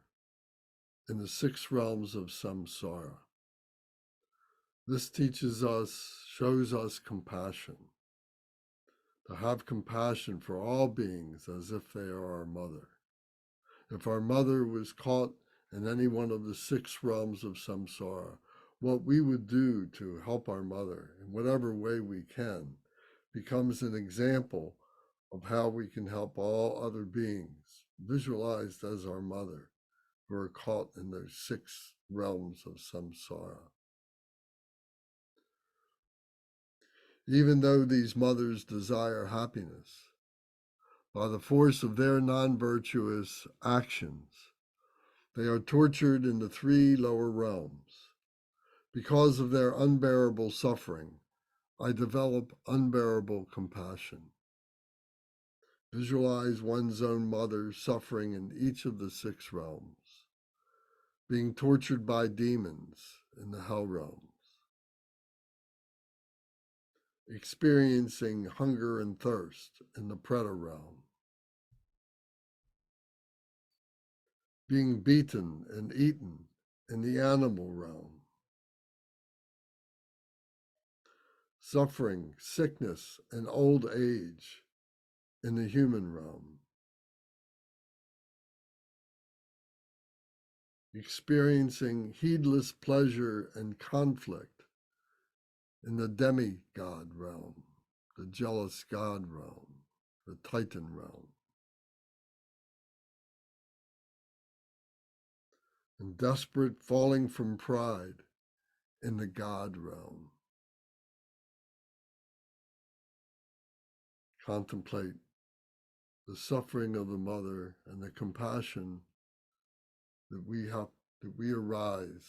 in the 6 realms of samsara. This teaches us, shows us compassion, to have compassion for all beings as if they are our mother. If our mother was caught in any one of the 6 realms of samsara, what we would do to help our mother in whatever way we can becomes an example of how we can help all other beings, visualized as our mother, who are caught in those 6 realms of samsara. Even though these mothers desire happiness, by the force of their non-virtuous actions, they are tortured in the 3 lower realms. Because of their unbearable suffering, I develop unbearable compassion. Visualize one's own mother suffering in each of the 6 realms. being tortured by demons in the hell realms, experiencing hunger and thirst in the preta realm, being beaten and eaten in the animal realm, suffering sickness and old age in the human realm, experiencing heedless pleasure and conflict in the demigod realm, the jealous god realm, the Titan realm, and desperate falling from pride in the God realm. Contemplate the suffering of the mother and the compassion that we arise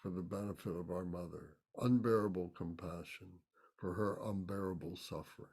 for the benefit of our mother, unbearable compassion for her unbearable suffering.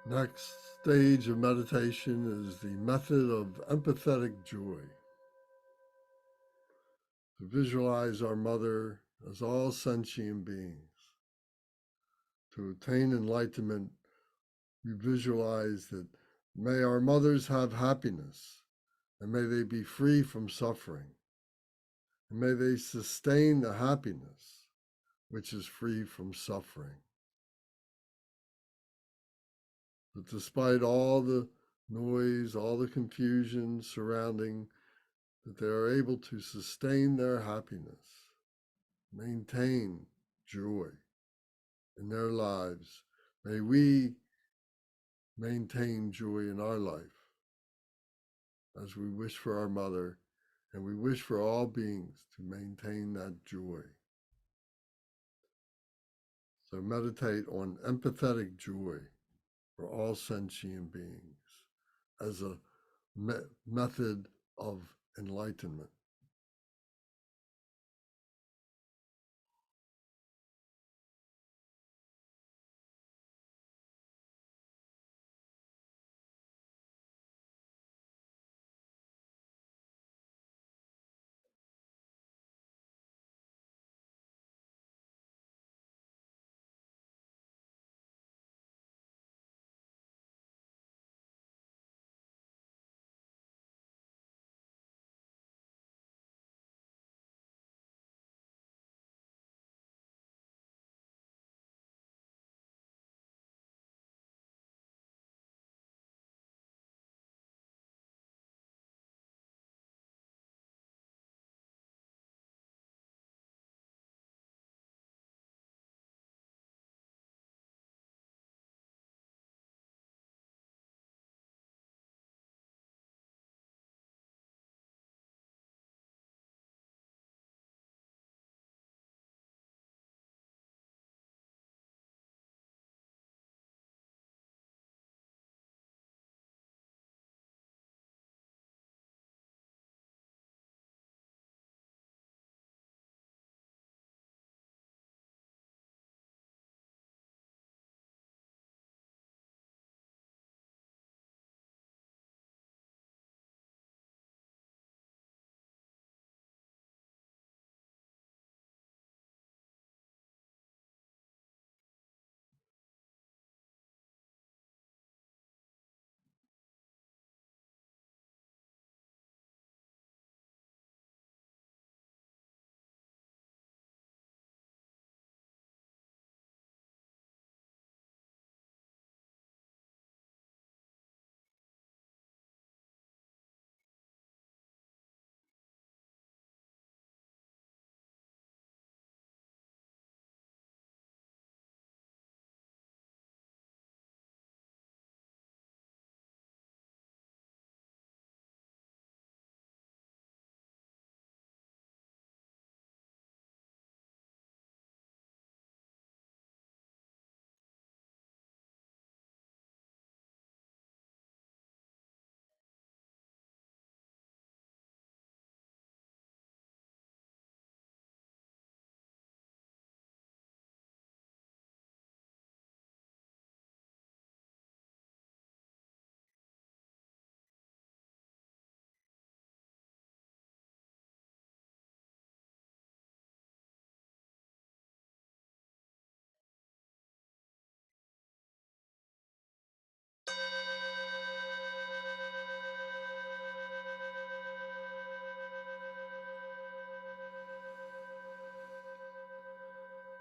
Next stage of meditation is the method of empathetic joy. To visualize our mother as all sentient beings. To attain enlightenment, we visualize that may our mothers have happiness, and may they be free from suffering, and may they sustain the happiness which is free from suffering. But despite all the noise, all the confusion surrounding, that they are able to sustain their happiness, maintain joy in their lives. May we maintain joy in our life as we wish for our mother, and we wish for all beings to maintain that joy. So meditate on empathetic joy for all sentient beings as a method of enlightenment.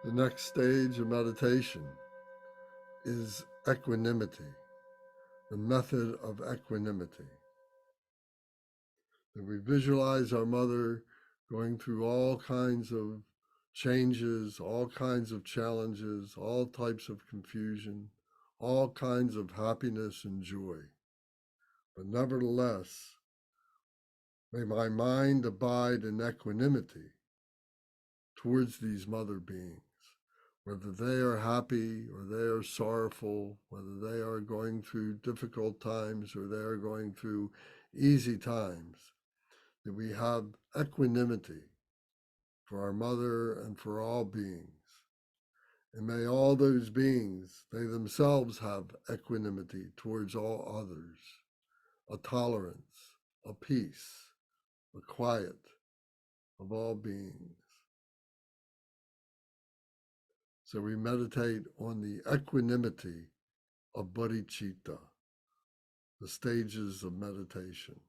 The next stage of meditation is equanimity, the method of equanimity. And we visualize our mother going through all kinds of changes, all kinds of challenges, all types of confusion, all kinds of happiness and joy. But nevertheless, may my mind abide in equanimity towards these mother beings, whether they are happy or they are sorrowful, whether they are going through difficult times or they are going through easy times, that we have equanimity for our mother and for all beings. And may all those beings, they themselves have equanimity towards all others, a tolerance, a peace, a quiet of all beings. So we meditate on the equanimity of bodhicitta, the stages of meditation.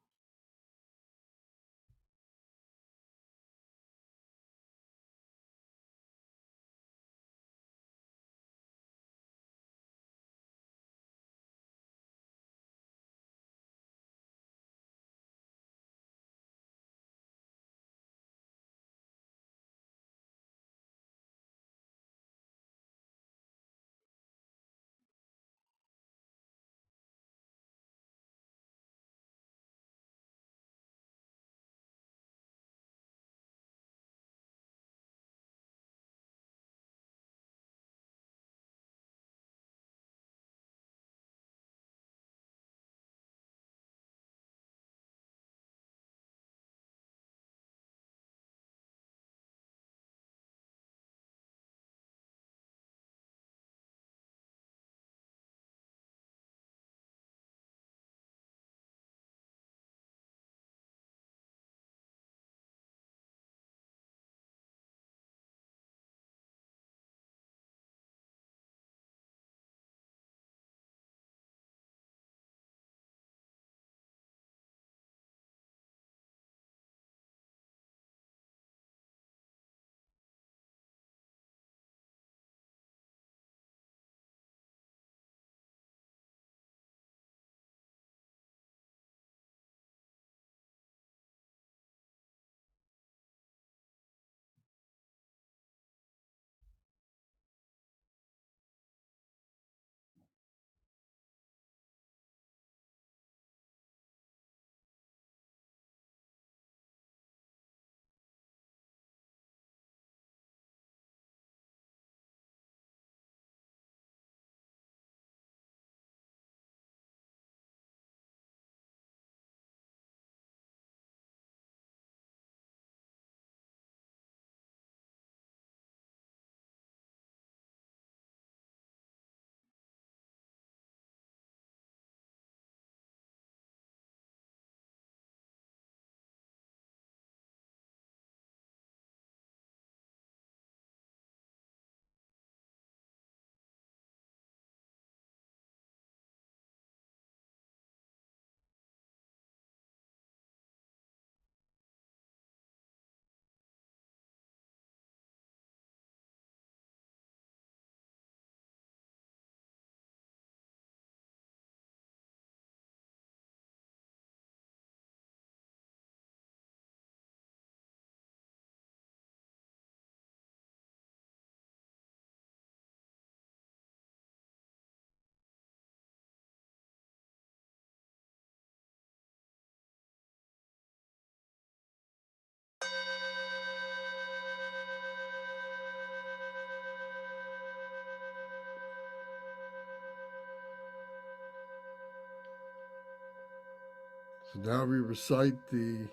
So now we recite the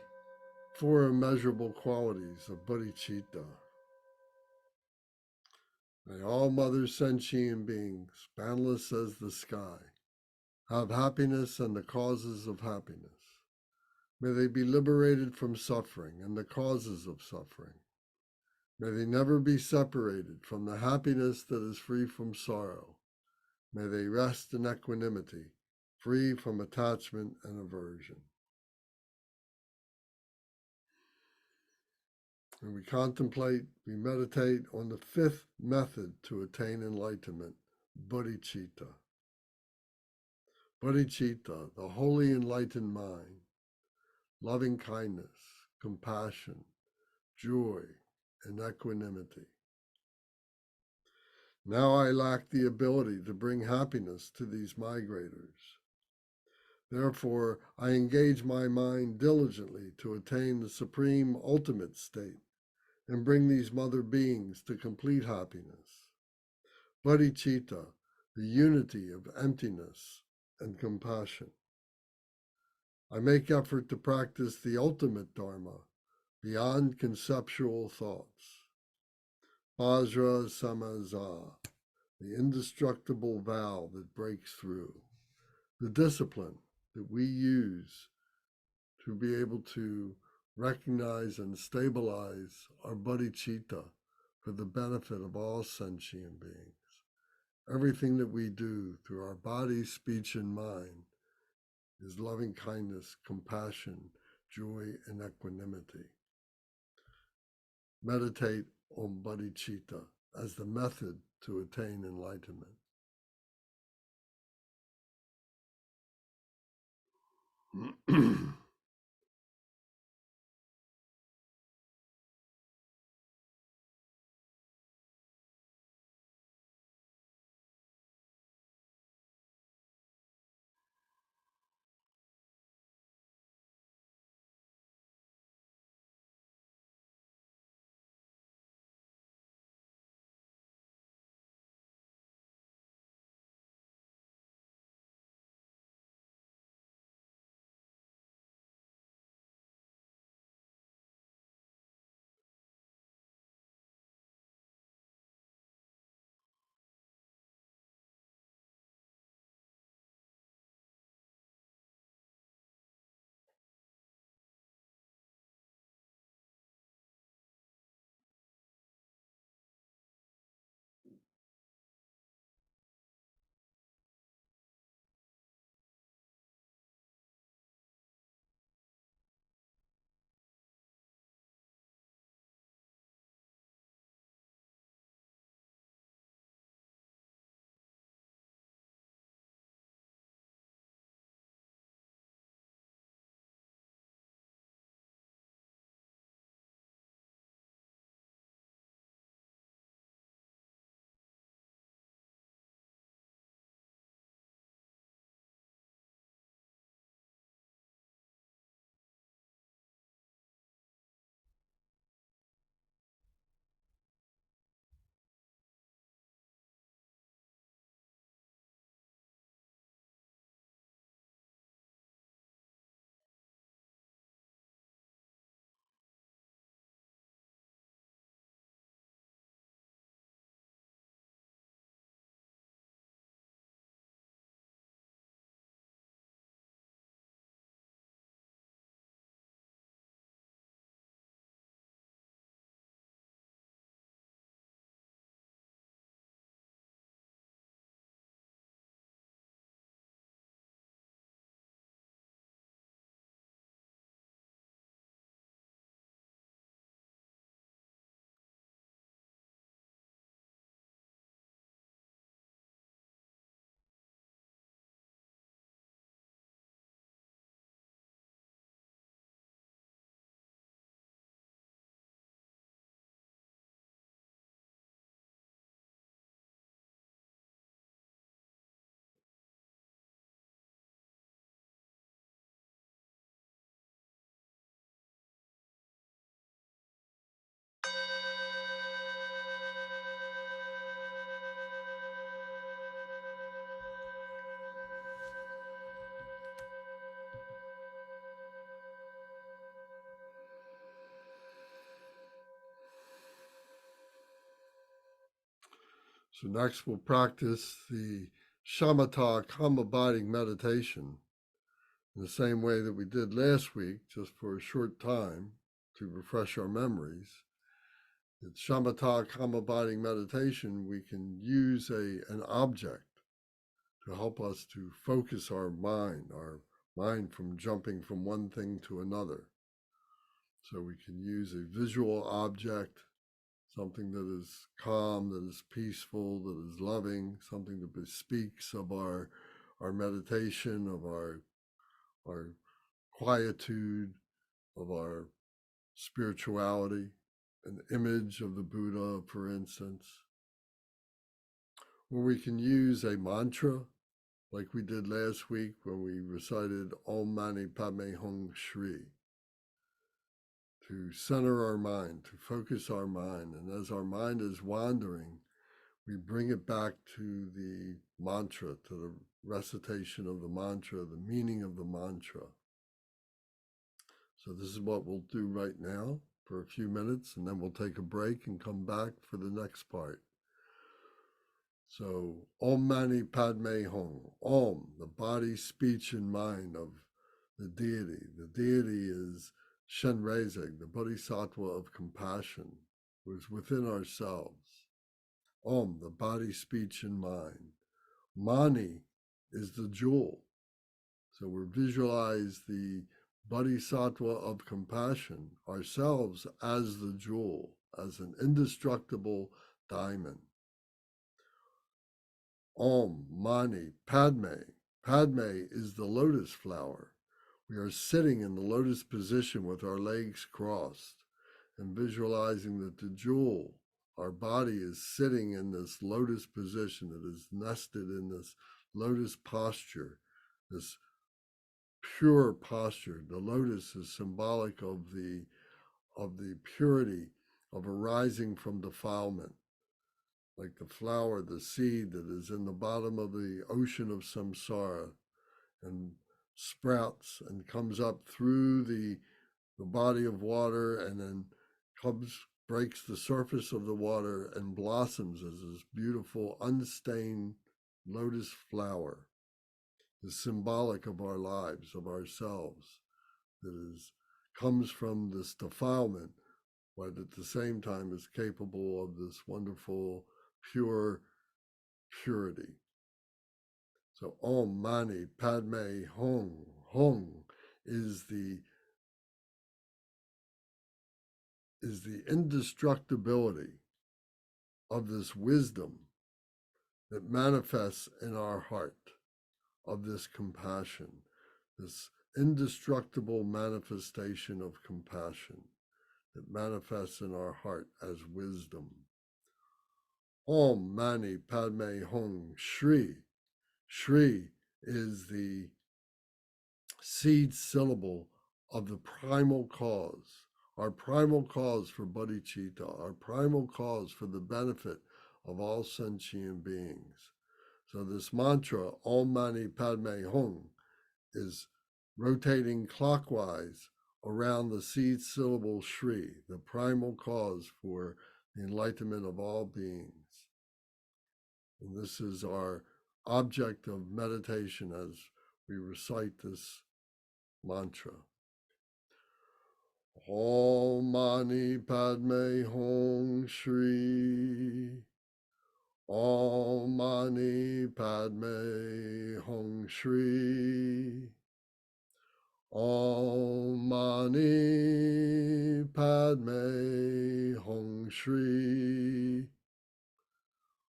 four immeasurable qualities of bodhicitta. May all mother sentient beings, boundless as the sky, have happiness and the causes of happiness. May they be liberated from suffering and the causes of suffering. May they never be separated from the happiness that is free from sorrow. May they rest in equanimity, free from attachment and aversion. And we contemplate, we meditate on the fifth method to attain enlightenment, bodhicitta. Bodhicitta, the wholly enlightened mind, loving kindness, compassion, joy, and equanimity. Now I lack the ability to bring happiness to these migrators. Therefore, I engage my mind diligently to attain the supreme ultimate state and bring these mother beings to complete happiness. Bodhicitta, the unity of emptiness and compassion. I make effort to practice the ultimate Dharma beyond conceptual thoughts. Vajra Samaza, the indestructible vow that breaks through, the discipline that we use to be able to recognize and stabilize our bodhicitta for the benefit of all sentient beings. Everything that we do through our body, speech, and mind is loving kindness, compassion, joy, and equanimity. Meditate on bodhicitta as the method to attain enlightenment. So next we'll practice the Shamata Calm-Abiding meditation in the same way that we did last week, just for a short time to refresh our memories. In Shamata Calm-Abiding meditation, we can use an object to help us to focus our mind from jumping from one thing to another. So we can use a visual object, something that is calm, that is peaceful, that is loving, something that bespeaks of our meditation, of our quietude, of our spirituality, an image of the Buddha, for instance. Or we can use a mantra, like we did last week when we recited Om Mani Padme Hum Shri, to center our mind, to focus our mind. And as our mind is wandering, we bring it back to the mantra, to the recitation of the mantra, the meaning of the mantra. So this is what we'll do right now for a few minutes, and then we'll take a break and come back for the next part. So Om Mani Padme Hum. Om, the body, speech, and mind of the deity. The deity is Shenrezig, the Bodhisattva of compassion, who is within ourselves. Om, the body, speech, and mind. Mani is the jewel. So we visualize the Bodhisattva of compassion, ourselves as the jewel, as an indestructible diamond. Om Mani Padme. Padme is the lotus flower. We are sitting in the lotus position with our legs crossed and visualizing that the jewel, our body, is sitting in this lotus position. It is nested in this lotus posture, this pure posture. The lotus is symbolic of the purity of arising from defilement, like the flower, the seed that is in the bottom of the ocean of samsara and sprouts and comes up through the body of water and then breaks the surface of the water and blossoms as this beautiful unstained lotus flower, is symbolic of our lives, of ourselves, that comes from this defilement, but at the same time is capable of this wonderful pure purity. So Om Mani Padme Hum. Hum is the indestructibility of this wisdom that manifests in our heart, of this compassion, this indestructible manifestation of compassion that manifests in our heart as wisdom. Om Mani Padme Hum Shri. Shri is the seed syllable of the primal cause, our primal cause for bodhicitta, our primal cause for the benefit of all sentient beings. So this mantra, Om Mani Padme Hum, is rotating clockwise around the seed syllable Shri, the primal cause for the enlightenment of all beings. And this is our object of meditation as we recite this mantra. Om Mani Padme Hum Shri. Om Mani Padme Hum Shri. Om Mani Padme Hum Shri.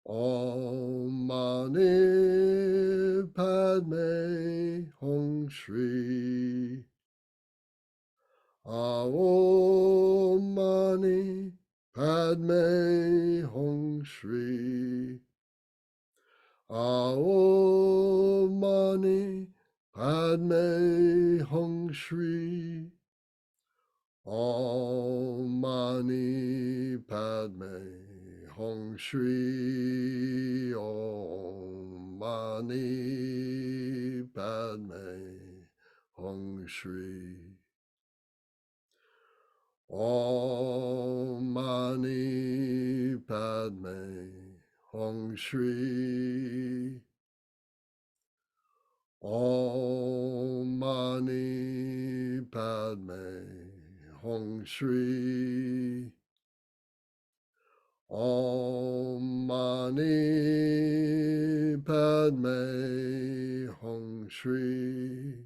Om Mani Padme Hum Shri. Om Mani Padme Hum Shri. Om Mani Padme Hum Shri. Om Mani Padme Hum Shri. Om Mani Padme Hum Shri. Om Mani Padme Hum Shri. Om Mani Padme Hum Shri. Om Mani Padme Hum Shri.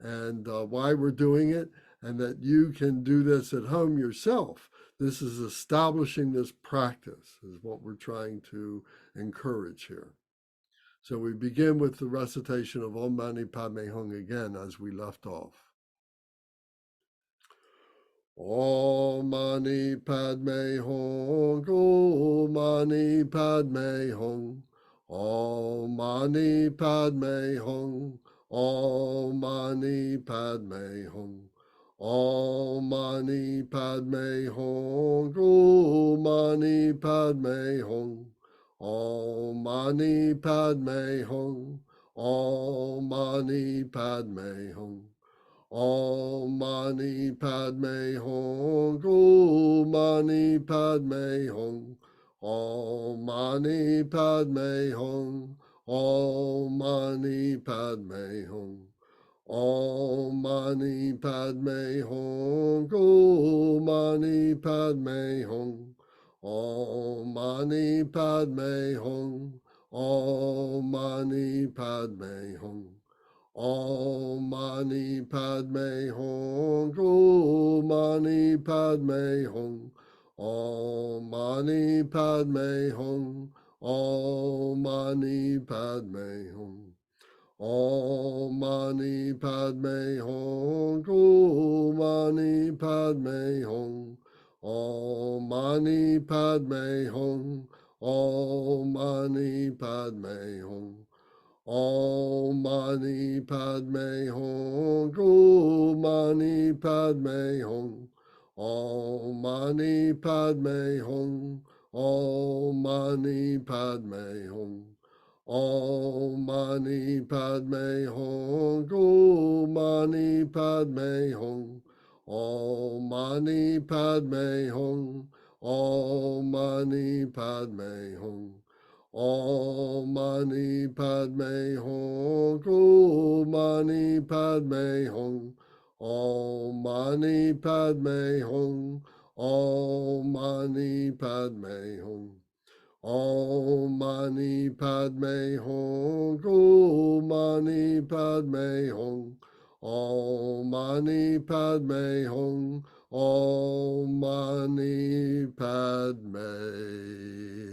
and why we're doing it, and that you can do this at home yourself. This is establishing this practice, is what we're trying to encourage here. So we begin with the recitation of Om Mani Padme Hung again as we left off. Om Mani Padme Hung, Om Mani Padme Hung, Om Mani Padme Hung, Om Mani Padme Hung, Om Mani Padme Hung, Om Mani Padme Hung, Om Mani Padme Hung, Om Mani Padme Hung. Om Mani Padme Hung, Om Mani Padme Hung, Om Mani Padme Hung, Om Mani Padme Hung, Om Mani Padme Hung, Om Mani Padme Hung, Om Mani Padme Hung, Om Mani Padme Hung. Om Mani Padme Hung, Om Mani Padme Hung, Om Mani Padme Hung, Om Mani Padme Hung, Om Mani Padme Hung, Om Mani Padme Hung, Om Mani Padme Hung, Om Mani Padme Hung. Om Mani Padme Hung, Om Mani Padme Hung, Om Mani Padme Hung, Om Mani Padme Hung, Om Mani Padme Hung, Om Mani Padme Hung, Om Mani Padme Hung, Om Mani Padme Hung. Om Mani Padme Hung, Om Mani Padme Hung, Om Mani Padme Hung, Om Mani Padme Hung, Om Mani Padme Hung, Om Mani Padme Hung, Om Mani Padme Hung, Om Mani Padme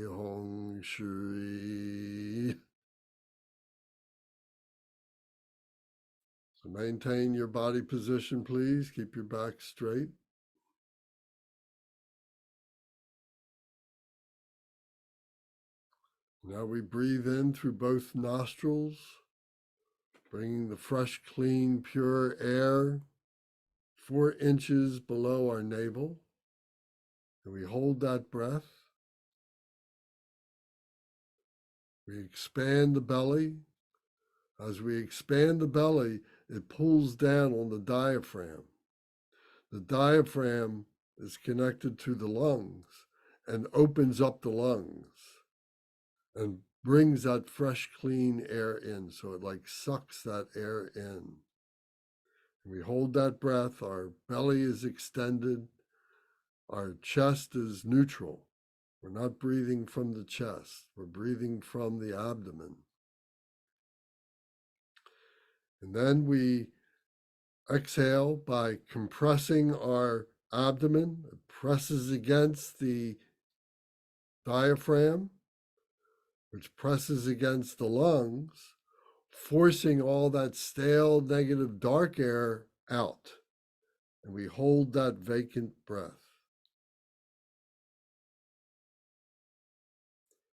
Hung Shri. So maintain your body position, please. Keep your back straight. Now we breathe in through both nostrils, bringing the fresh, clean, pure air 4 inches below our navel. And we hold that breath. We expand the belly. As we expand the belly, it pulls down on the diaphragm. The diaphragm is connected to the lungs and opens up the lungs and brings that fresh, clean air in. So it like sucks that air in. We hold that breath. Our belly is extended. Our chest is neutral. We're not breathing from the chest. We're breathing from the abdomen. And then we exhale by compressing our abdomen. It presses against the diaphragm, which presses against the lungs, forcing all that stale, negative, dark air out. And we hold that vacant breath.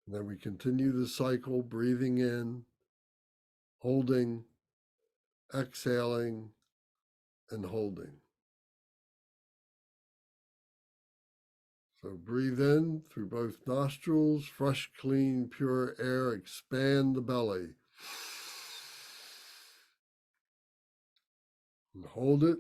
And then we continue the cycle, breathing in, holding, exhaling, and holding. So breathe in through both nostrils, fresh, clean, pure air, expand the belly. And hold it.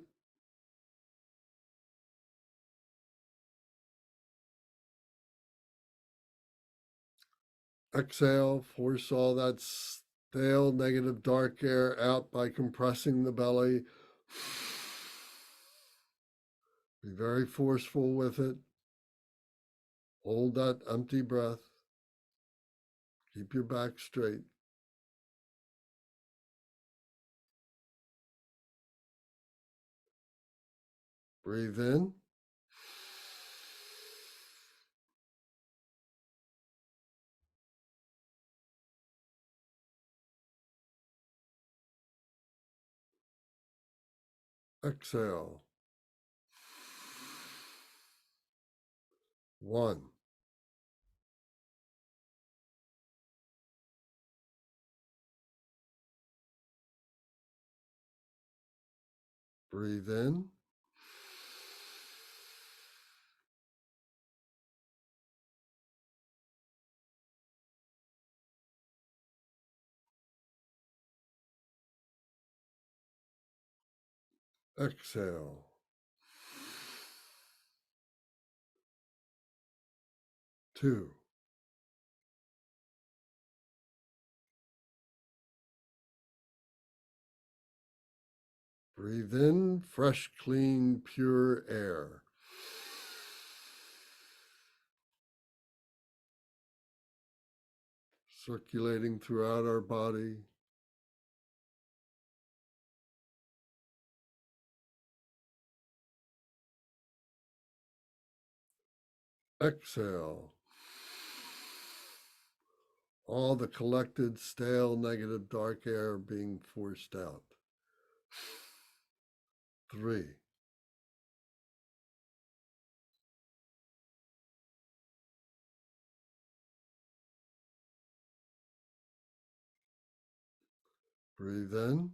Exhale, force all that stale, negative, dark air out by compressing the belly. Be very forceful with it. Hold that empty breath. Keep your back straight. Breathe in. Exhale. 1. Breathe in. Exhale. Two. Breathe in fresh, clean, pure air. Circulating throughout our body. Exhale. All the collected, stale, negative, dark air being forced out. 3. Breathe in.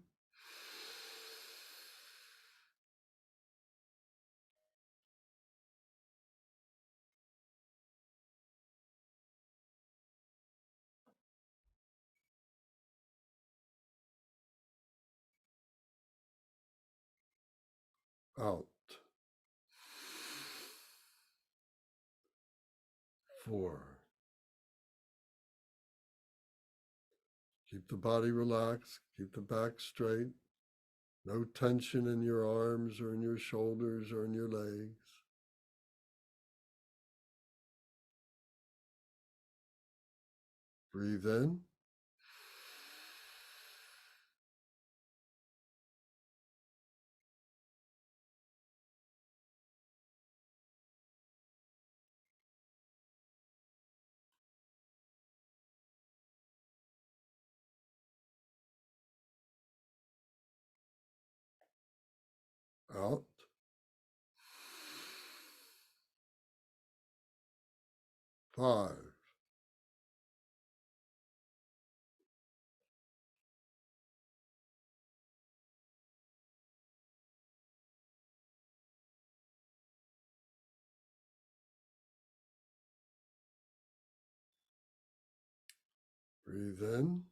Out. 4. Keep the body relaxed. Keep the back straight. No tension in your arms or in your shoulders or in your legs. Breathe in. Out. 5. Breathe in.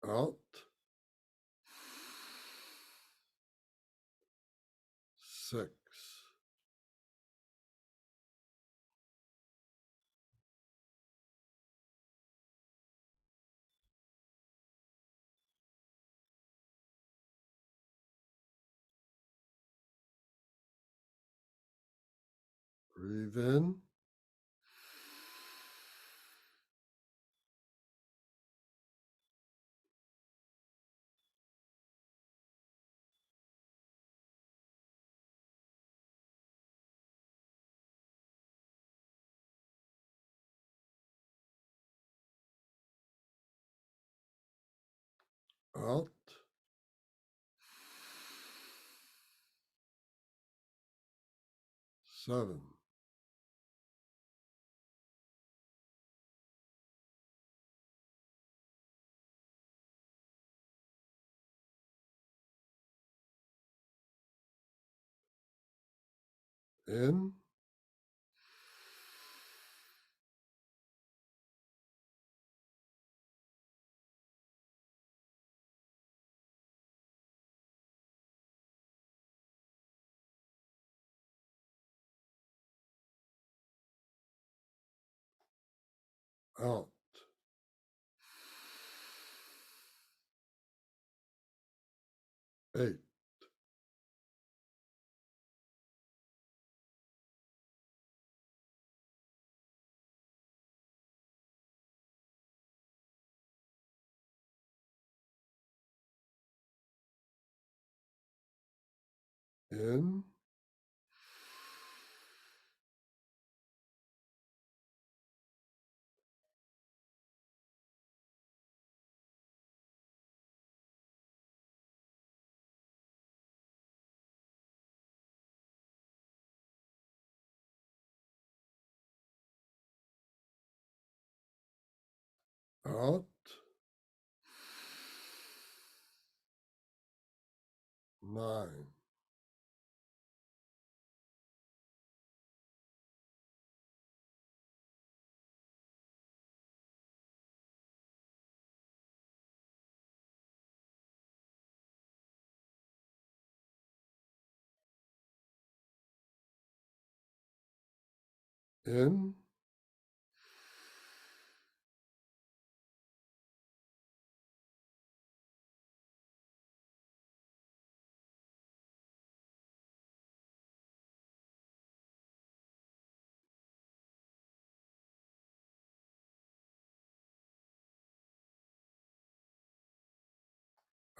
Out. 6. Breathe in. Out. Out. 7. In. Out. 8, in, out, 9, in,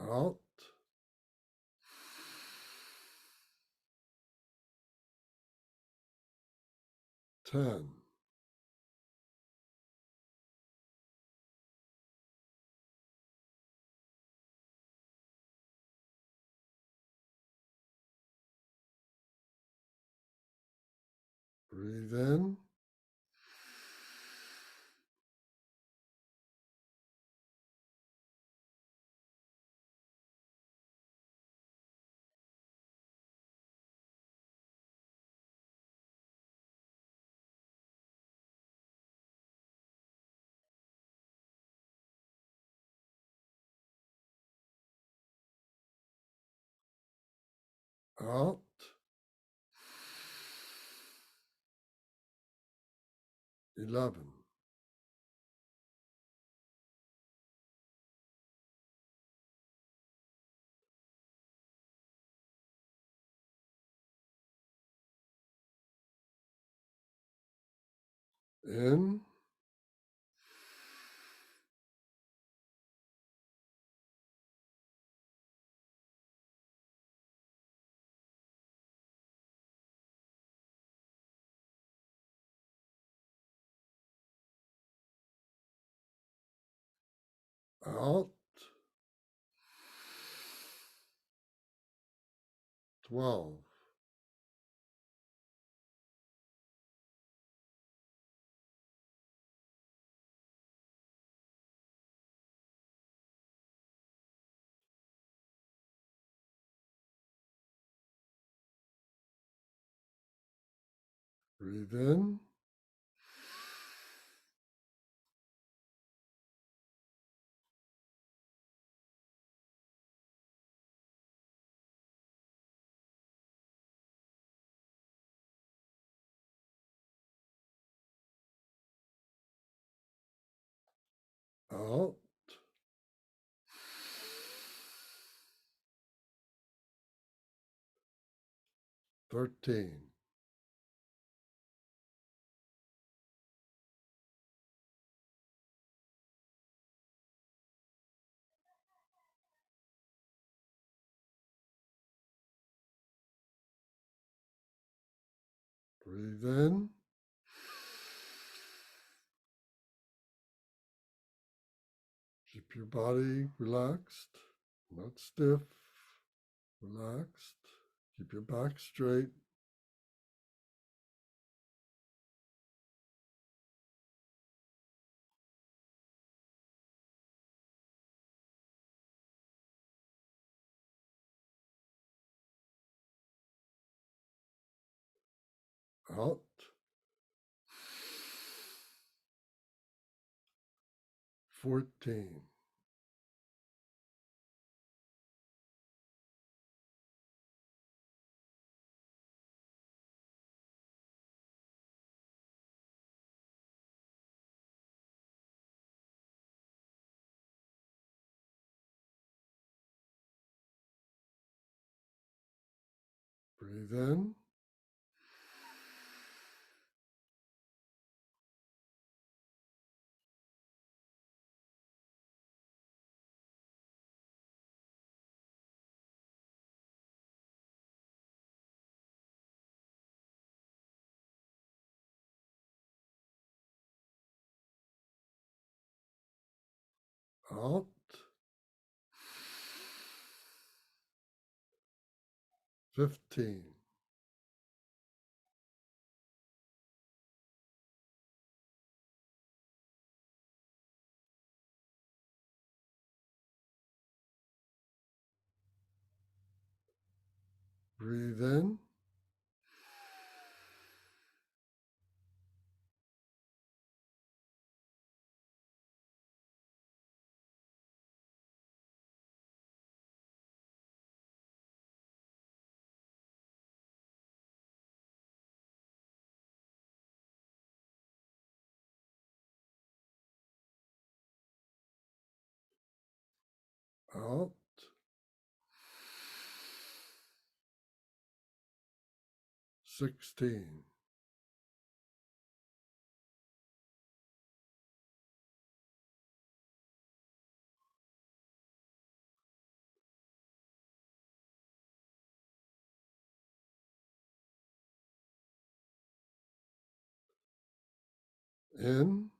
out, 10, breathe in, out, 11, in, out, 12, breathe in, out, 13, breathe in, keep your body relaxed, not stiff, relaxed, keep your back straight, out, 14, Breathe in. Out. 15. Breathe in. Out. 16. In.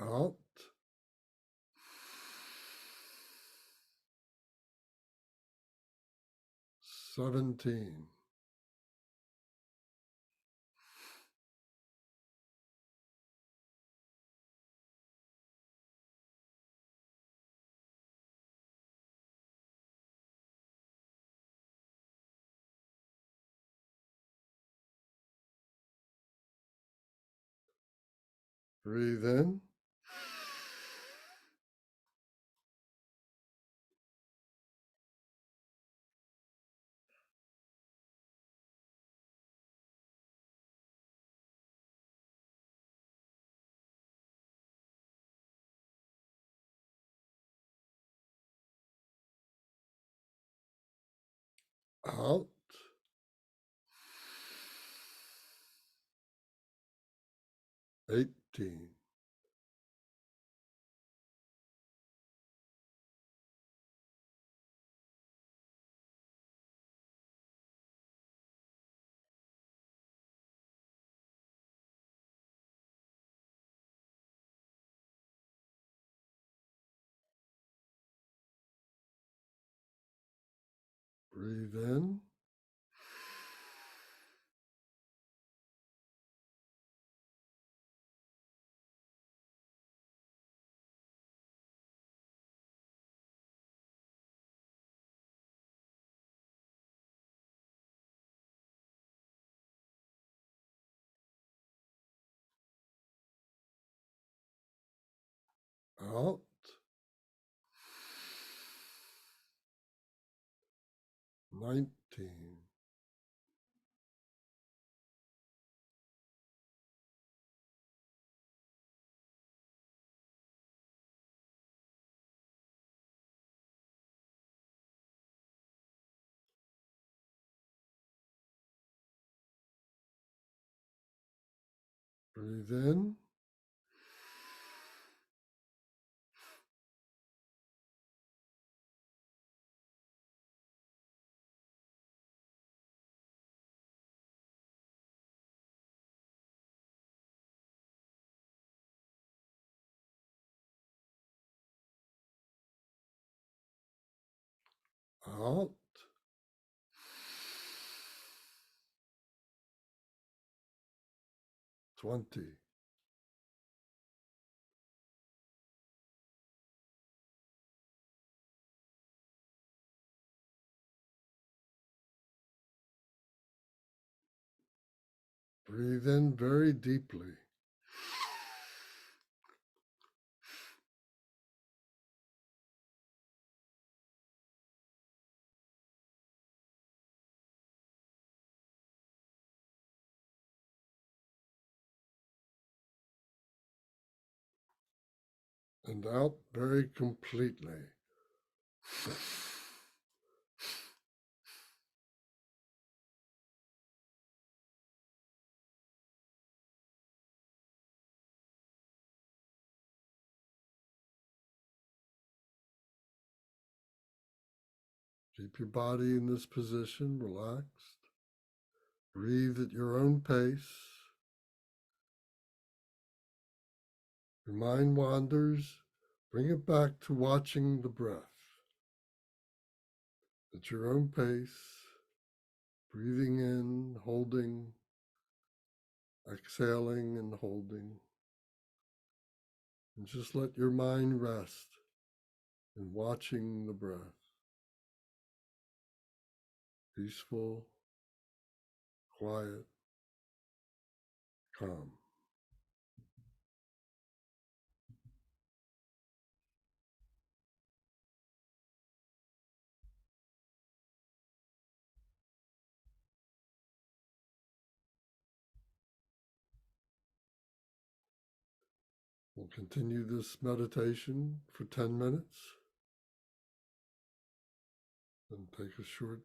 Out. 17. Breathe in. Out. 18. Breathe in. Out. 19. Breathe in. Out. 20. Breathe in very deeply. And out very completely. Keep your body in this position, relaxed. Breathe at your own pace. Your mind wanders, bring it back to watching the breath. At your own pace, breathing in, holding, exhaling and holding. And just let your mind rest in watching the breath. Peaceful, quiet, calm. We'll continue this meditation for 10 minutes and take a short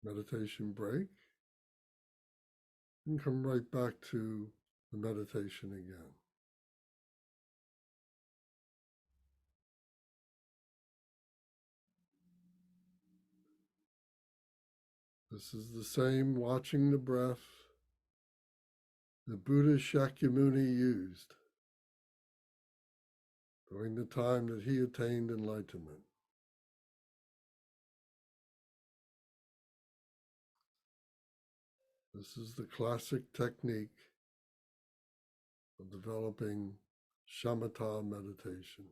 meditation break and come right back to the meditation again. This is the same watching the breath that Buddha Shakyamuni used during the time that he attained enlightenment. This is the classic technique of developing shamatha meditation.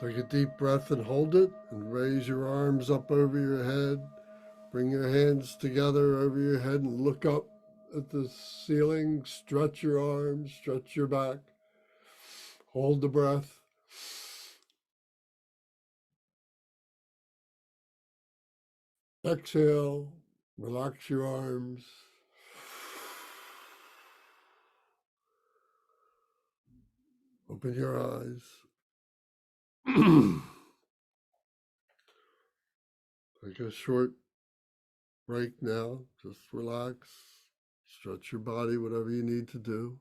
Take a deep breath and hold it, and raise your arms up over your head. Bring your hands together over your head and look up at the ceiling. Stretch your arms, stretch your back. Hold the breath. Exhale, relax your arms. Open your eyes. Take a short break now. Just relax. Stretch your body, whatever you need to do.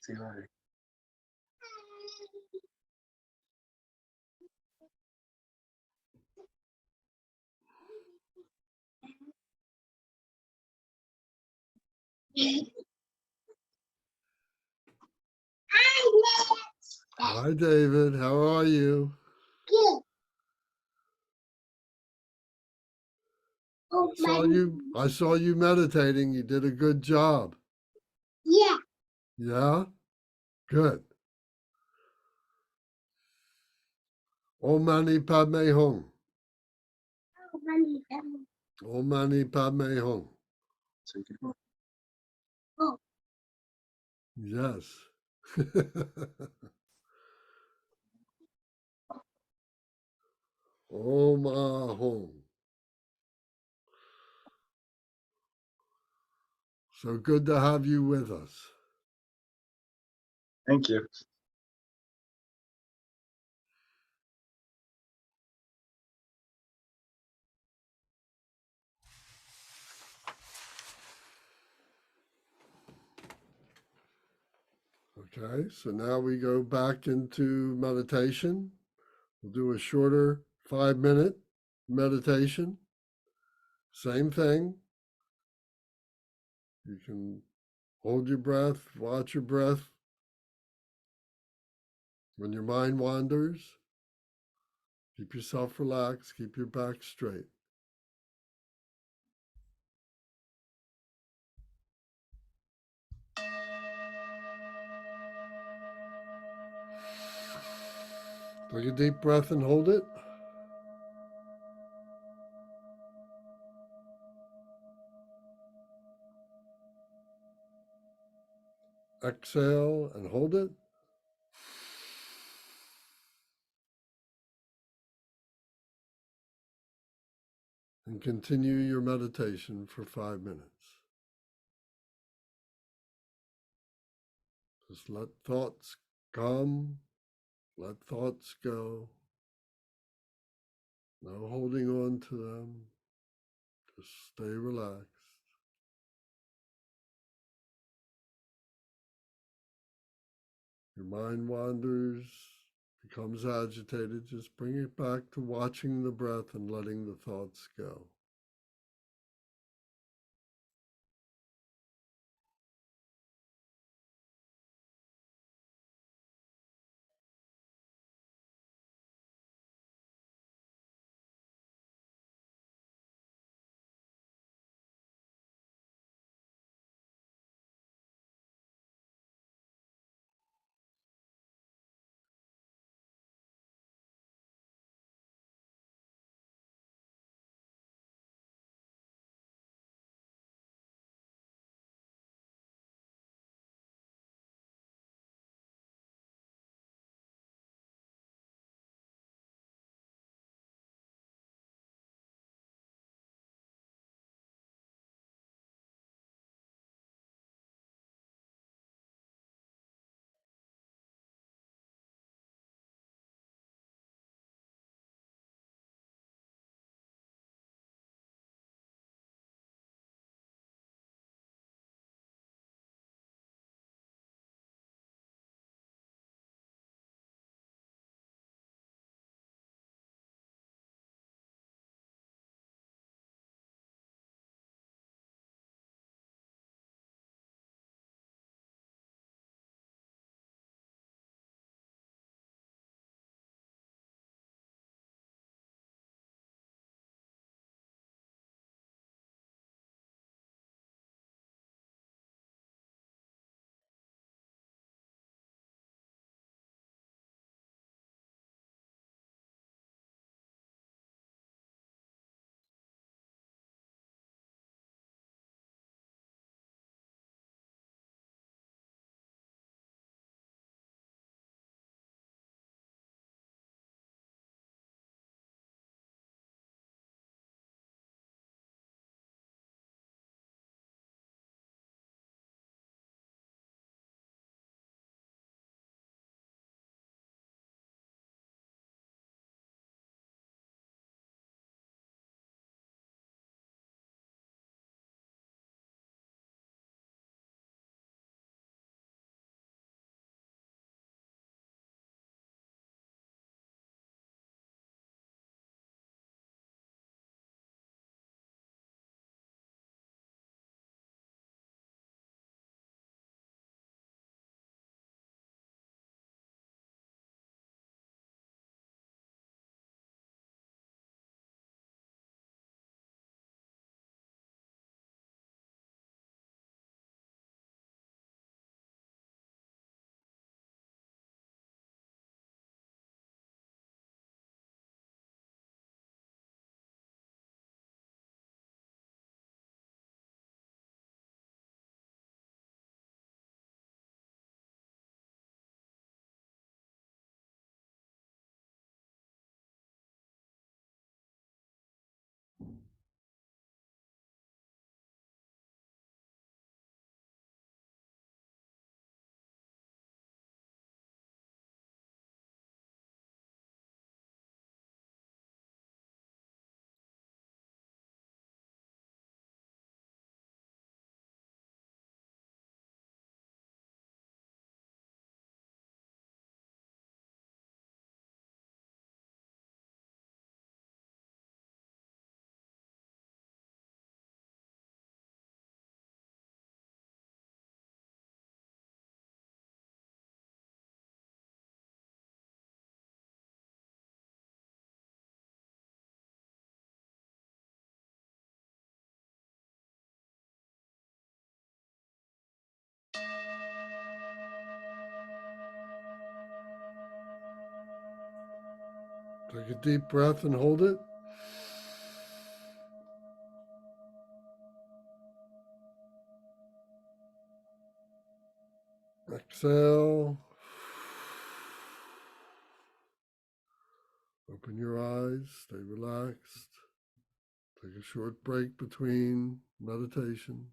See you later. Hi, David. How are you? Good. I saw you meditating. You did a good job. Yeah. Yeah? Good. Om Mani Padme Hum. Om Mani Padme Hum. Take it home. Oh. Yes. Om Ahom. So good to have you with us. Thank you. Okay, so now we go back into meditation. We'll do a shorter 5-minute meditation. Same thing. You can hold your breath, watch your breath. When your mind wanders, keep yourself relaxed, keep your back straight. Take a deep breath and hold it. Exhale and hold it. And continue your meditation for 5 minutes. Just let thoughts come, let thoughts go. No holding on to them. Just stay relaxed. Your mind wanders, becomes agitated. Just bring it back to watching the breath and letting the thoughts go. Take a deep breath and hold it. Exhale. Open your eyes, stay relaxed. Take a short break between meditation.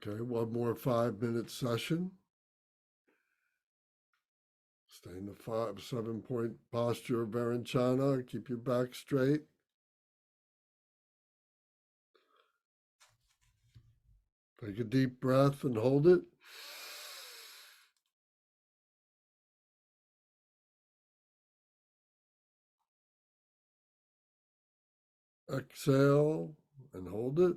Okay, one more 5-minute session. Stay in the 7-point posture of Varanchana. Keep your back straight. Take a deep breath and hold it. Exhale and hold it.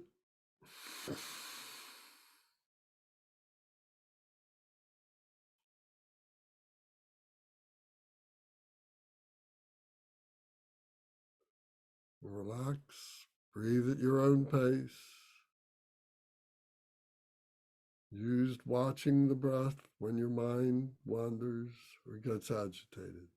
Relax. Breathe at your own pace. Use watching the breath when your mind wanders or gets agitated.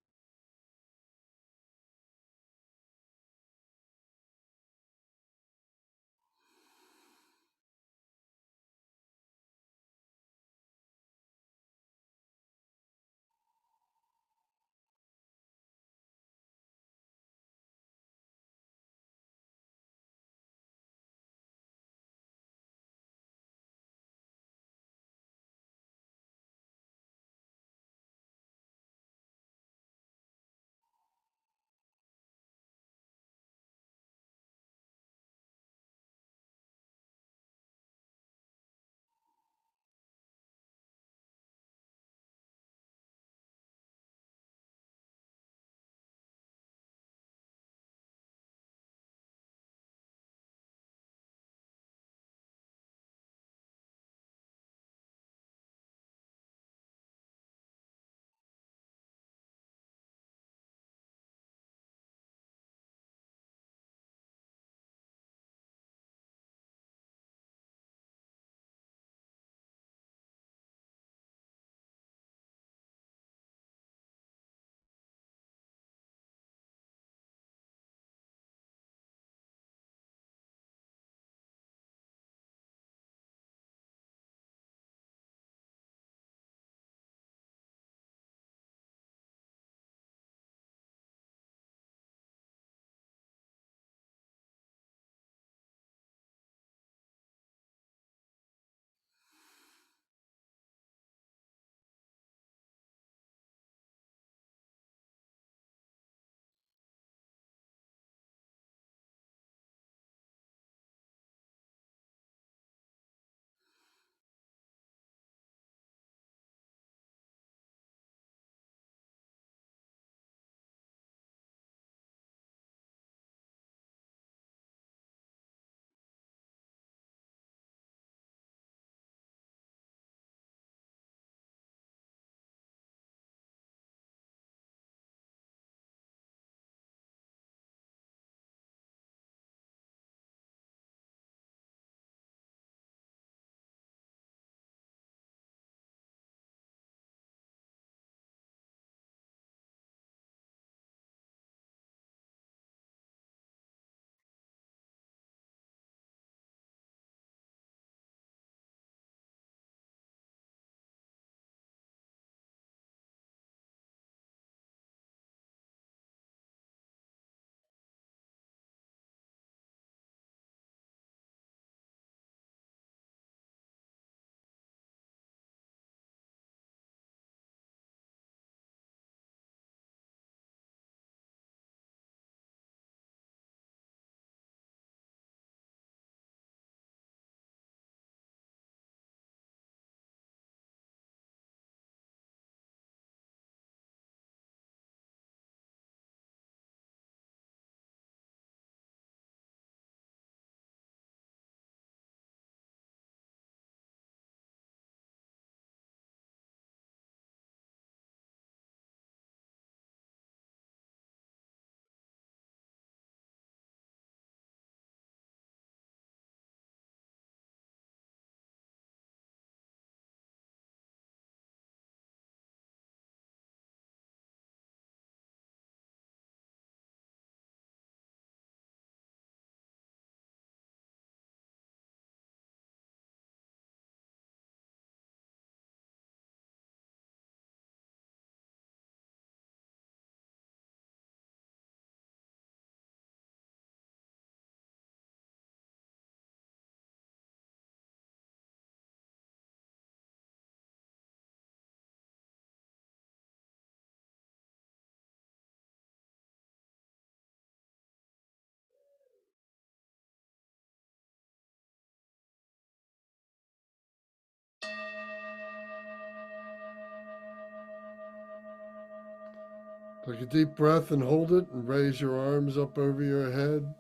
Take a deep breath and hold it and raise your arms up over your head.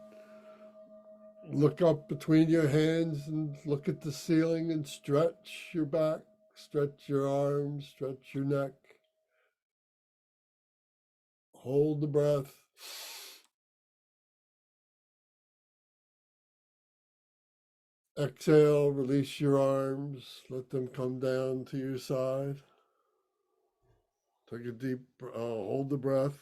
Look up between your hands and look at the ceiling and stretch your back, stretch your arms, stretch your neck. Hold the breath. Exhale, release your arms, let them come down to your side. Take a deep, hold the breath.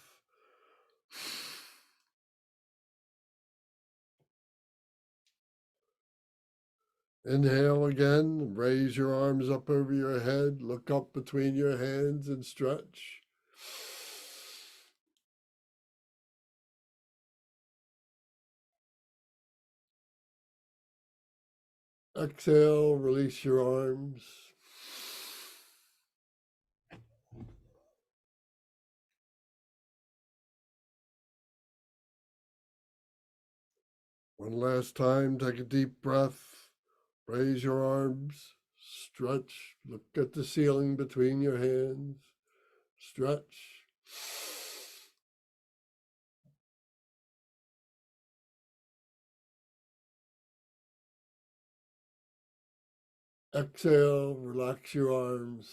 Inhale again, raise your arms up over your head, look up between your hands and stretch. Exhale, release your arms. One last time, take a deep breath, raise your arms, stretch, look at the ceiling between your hands, stretch. Exhale, relax your arms.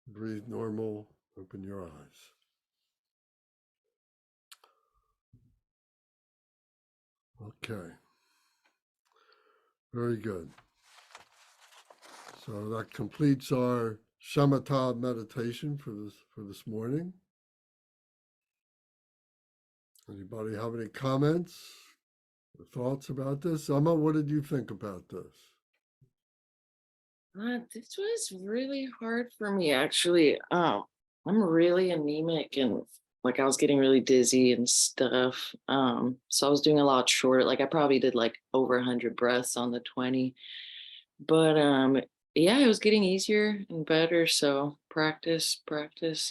Breathe normal, open your eyes. Okay, very good. So that completes our Shamata meditation for this morning. Anybody have any comments or thoughts about this? Emma, what did you think about this? This was really hard for me, actually. I'm really anemic and like I was getting really dizzy and stuff. So I was doing a lot shorter. Like I probably did like over 100 breaths on the 20. But yeah, it was getting easier and better. So practice,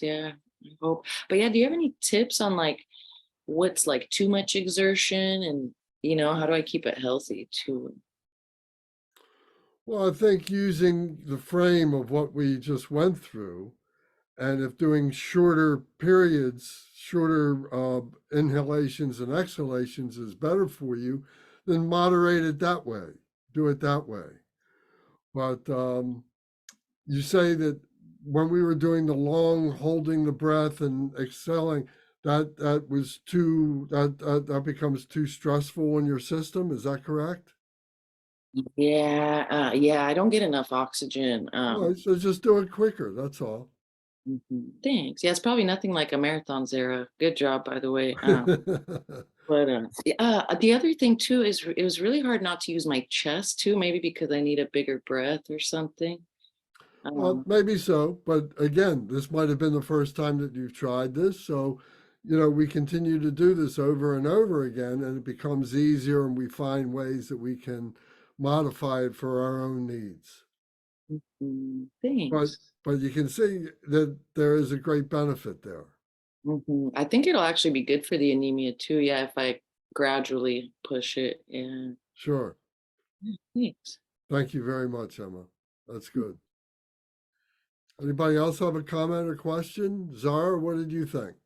yeah, I hope. But yeah, do you have any tips on like what's like too much exertion and how do I keep it healthy too? Well, I think using the frame of what we just went through, and if doing shorter periods, shorter inhalations and exhalations is better for you, then moderate it that way. Do it that way. But you say that when we were doing the long holding the breath and exhaling, that was too that becomes too stressful in your system. Is that correct? Yeah, yeah, I don't get enough oxygen. Well, so just do it quicker. That's all. Thanks. Yeah, it's probably nothing like a marathon, Zara. Good job, by the way. But the other thing too is it was really hard not to use my chest too, maybe because I need a bigger breath or something. Well, maybe so, but again, this might have been the first time that you've tried this. So, we continue to do this over and over again, and it becomes easier, and we find ways that we can modify it for our own needs. But Thanks. but you can see that there is a great benefit there. I think it'll actually be good for the anemia too. Yeah, if I gradually push it. Yeah. Sure. Thanks. Thank you very much, Emma. That's good. Anybody else have a comment or question? Zara, what did you think?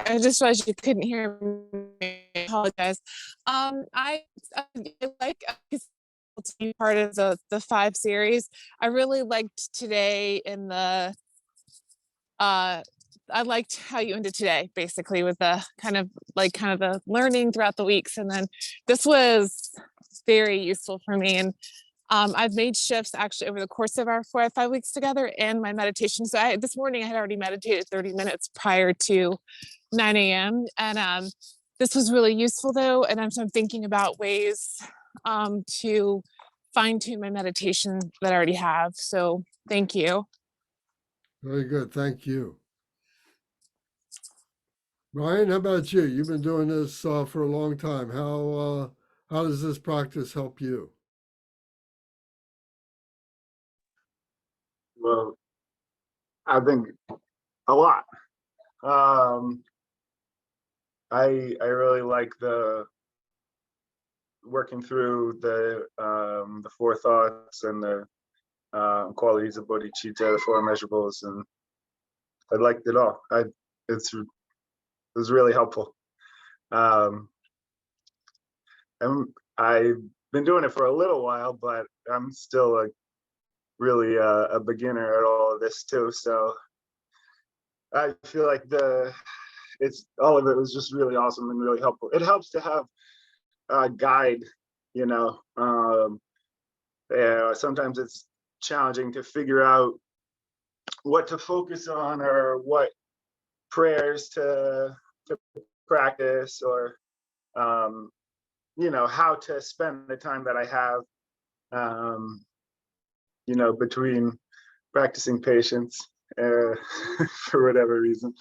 I just realized you couldn't hear me. I apologize. I like to be part of the 5 series. I really liked today in the I liked how you ended today, basically, with the kind of the learning throughout the weeks, and then this was very useful for me. And I've made shifts actually over the course of our 4 or 5 weeks together in my meditation. So this morning I had already meditated 30 minutes prior to 9 a.m. And this was really useful though. And I'm thinking about ways to fine tune my meditation that I already have. So thank you. Very good. Thank you. Ryan, how about you? You've been doing this for a long time. How does this practice help you? Well, I think a lot. I really like the working through the four thoughts and the qualities of bodhicitta, the four immeasurables, and I liked it all. It was really helpful. And I've been doing it for a little while, but I'm still really a beginner at all of this too. So I feel like all of it was just really awesome and really helpful. It helps to have a guide, you know. Yeah, sometimes it's challenging to figure out what to focus on or what prayers to practice, or you know, how to spend the time that I have, you know, between practicing patience for whatever reason.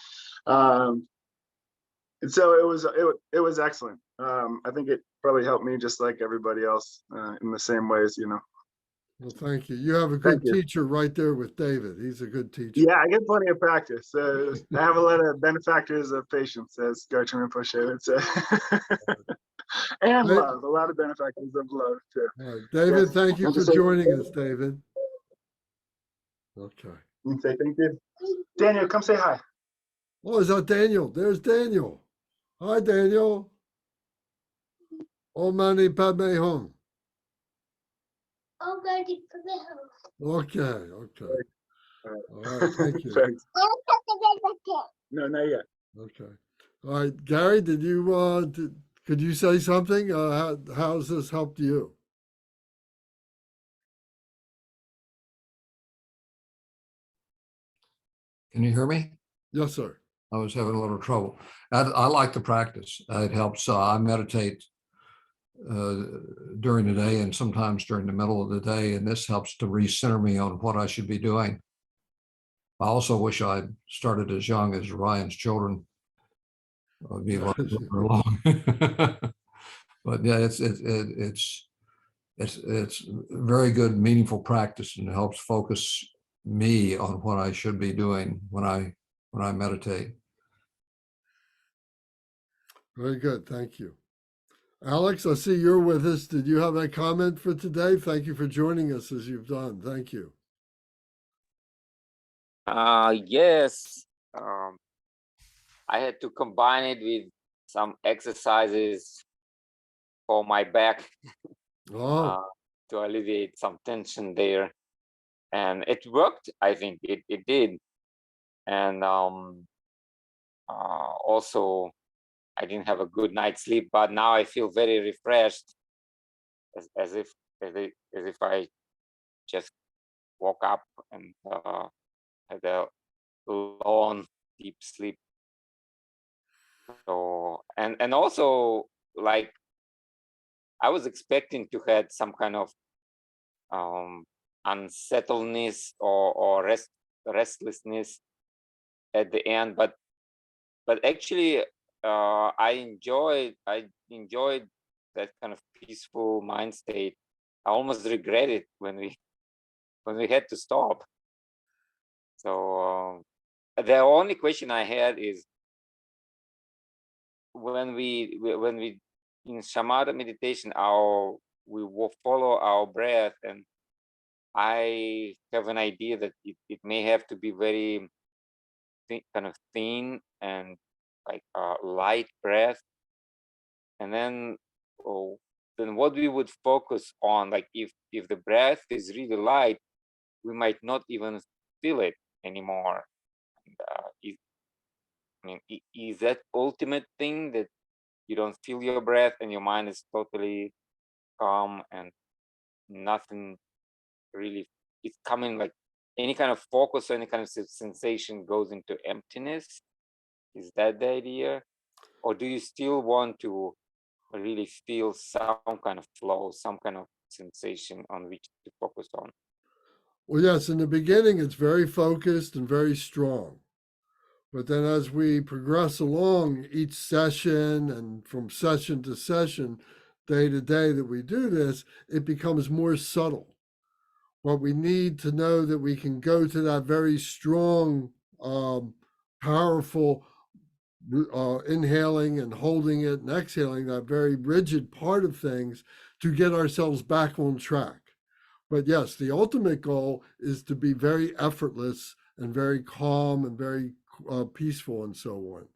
And so it was excellent. I think it probably helped me just like everybody else in the same ways, you know. Well, thank you. You have a Thank good you. teacher right there with David. He's a good teacher. Yeah, I get plenty of practice. I have a lot of benefactors of patience, as Gartner Rinpoche would say. And Right. love, a lot of benefactors of love too. All right. David, Yes. thank you And for to say- joining us, David. Okay. and say thank you. Daniel, come say hi. Oh, is that Daniel? There's Daniel. Hi, Daniel. Om Mani Padme Hum. I'm going to put it home. Okay, okay. All right. All right, thank you. Thanks. I'm going to put No, not yet. Okay. All right, Gary, could you say something? How's this helped you? Can you hear me? Yes, sir. I was having a little trouble. I like the practice. It helps. I meditate during the day and sometimes during the middle of the day, and this helps to recenter me on what I should be doing. I also wish I'd started as young as Ryan's children. I'd be a lot further along. But yeah, it's very good, meaningful practice, and it helps focus me on what I should be doing when I meditate. Very good. Thank you. Alex, I see you're with us. Did you have a comment for today? Thank you for joining us as you've done. Thank you. Yes. I had to combine it with some exercises for my back Oh, to alleviate some tension there. And it worked, I think it did. And also, I didn't have a good night's sleep, but now I feel very refreshed, as if I just woke up and had a long, deep sleep. So and also, like, I was expecting to have some kind of unsettledness or restlessness at the end, but actually I enjoyed that kind of peaceful mind state. I almost regret it when we had to stop. So the only question I had is, when we in Shamata meditation, we will follow our breath, and I have an idea that it may have to be very kind of thin and like a light breath, and then what we would focus on, like if the breath is really light, we might not even feel it anymore. And, is that ultimate thing that you don't feel your breath and your mind is totally calm and nothing really, it's coming, like any kind of focus or any kind of sensation goes into emptiness? Is that the idea? Or do you still want to really feel some kind of flow, some kind of sensation on which to focus on? well, yes, in the beginning, it's very focused and very strong. But then as we progress along each session and from session to session, day to day that we do this, it becomes more subtle. What we need to know that we can go to that very strong, powerful inhaling and holding it and exhaling, that very rigid part of things, to get ourselves back on track. But yes, the ultimate goal is to be very effortless and very calm and very peaceful and so on.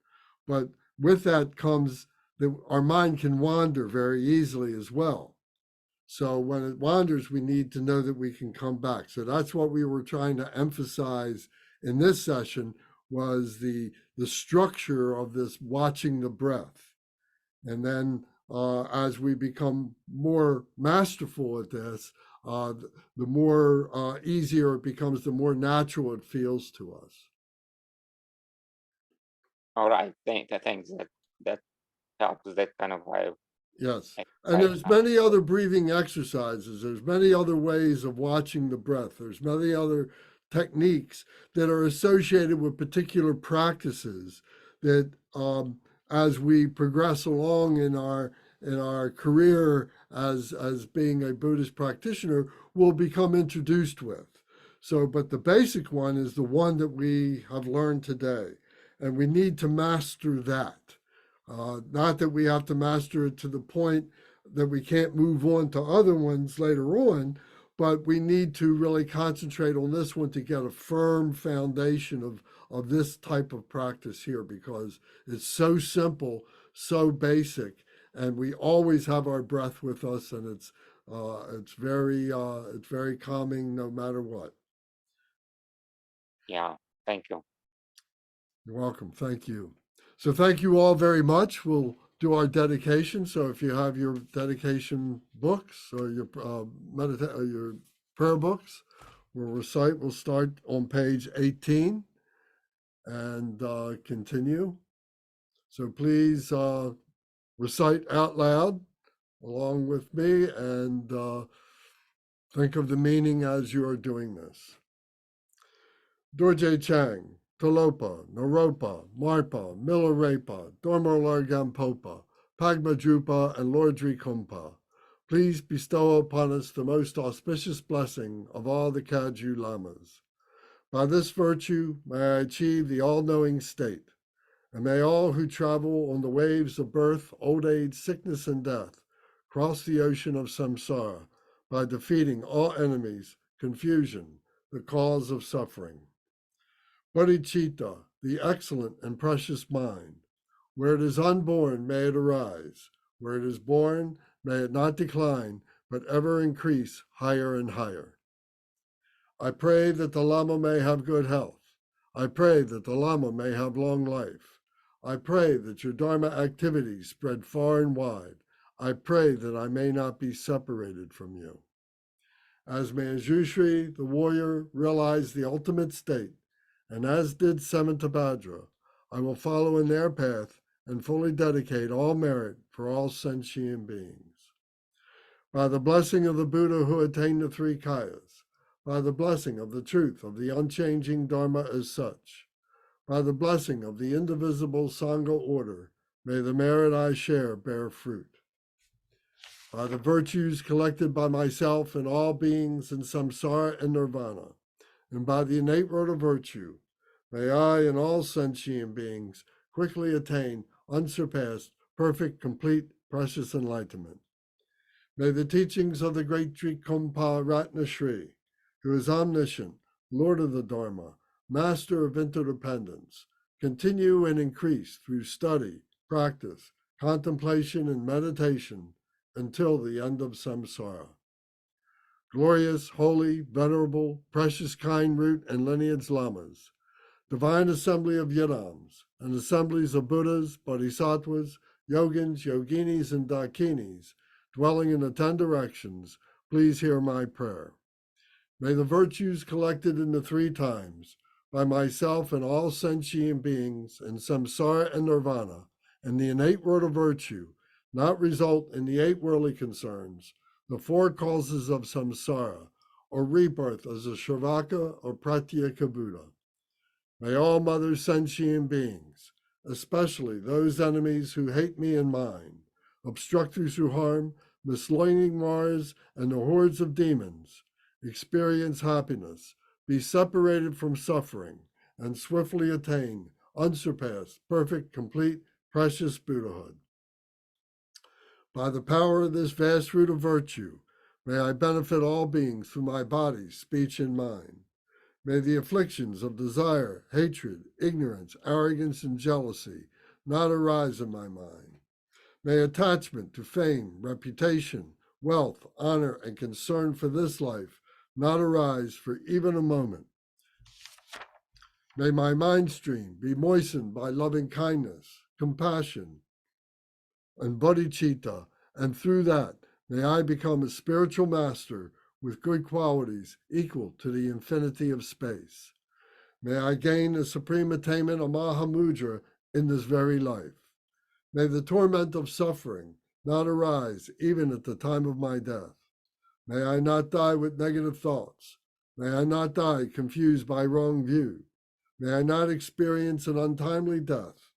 But with that comes that our mind can wander very easily as well. So when it wanders, we need to know that we can come back. So that's what we were trying to emphasize in this session, was the structure of this watching the breath. And then as we become more masterful at this, the more easier it becomes, the more natural it feels to us. All right, thanks. That helps. That kind of vibe. Yes. And there's many other breathing exercises. There's many other ways of watching the breath. There's many other techniques that are associated with particular practices that as we progress along in our career as being a Buddhist practitioner, we'll become introduced with. So, but the basic one is the one that we have learned today. And we need to master that. Not that we have to master it to the point that we can't move on to other ones later on, but we need to really concentrate on this one to get a firm foundation of this type of practice here, because it's so simple, so basic, and we always have our breath with us, and it's very calming no matter what. Yeah, thank you. You're welcome. Thank you. So thank you all very much. We'll do our dedication. So if you have your dedication books or your your prayer books, we'll start on page 18 and continue. So please recite out loud along with me and think of the meaning as you are doing this. Dorje Chang, Talopa, Naropa, Marpa, Milarepa, Dormolargampopa, Pagmadrupa, and Lordri Kumpa. Please bestow upon us the most auspicious blessing of all the Kagyu Lamas. By this virtue may I achieve the all-knowing state, and may all who travel on the waves of birth, old age, sickness, and death cross the ocean of samsara by defeating all enemies, confusion, the cause of suffering. Bodhicitta, the excellent and precious mind. Where it is unborn, may it arise. Where it is born, may it not decline, but ever increase higher and higher. I pray that the Lama may have good health. I pray that the Lama may have long life. I pray that your Dharma activities spread far and wide. I pray that I may not be separated from you. As Manjushri, the warrior, realized the ultimate state, and as did Samantabhadra, I will follow in their path and fully dedicate all merit for all sentient beings. By the blessing of the Buddha who attained the three kayas, by the blessing of the truth of the unchanging Dharma as such, by the blessing of the indivisible Sangha order, may the merit I share bear fruit. By the virtues collected by myself and all beings in samsara and nirvana, and by the innate road of virtue, may I and all sentient beings quickly attain unsurpassed, perfect, complete, precious enlightenment. May the teachings of the great Trikumpa Ratna Shri, who is omniscient, Lord of the Dharma, master of interdependence, continue and increase through study, practice, contemplation, and meditation until the end of samsara. Glorious, holy, venerable, precious, kind root and lineage lamas, divine assembly of yidams, and assemblies of Buddhas, Bodhisattvas, Yogins, Yoginis, and Dakinis, dwelling in the 10 directions, please hear my prayer. May the virtues collected in the 3 times, by myself and all sentient beings in samsara and nirvana, and the innate word of virtue, not result in the 8 worldly concerns, the 4 causes of samsara, or rebirth as a Shravaka or Pratyeka Buddha. May all mother sentient beings, especially those enemies who hate me and mine, obstructors who harm, misleading Mars, and the hordes of demons, experience happiness, be separated from suffering, and swiftly attain unsurpassed, perfect, complete, precious Buddhahood. By the power of this vast root of virtue, may I benefit all beings through my body, speech, and mind. May the afflictions of desire, hatred, ignorance, arrogance, and jealousy not arise in my mind. May attachment to fame, reputation, wealth, honor, and concern for this life not arise for even a moment. May my mind stream be moistened by loving kindness, compassion, and bodhicitta, and through that, may I become a spiritual master with good qualities equal to the infinity of space. May I gain the supreme attainment of Mahamudra in this very life. May the torment of suffering not arise even at the time of my death. May I not die with negative thoughts. May I not die confused by wrong view. May I not experience an untimely death.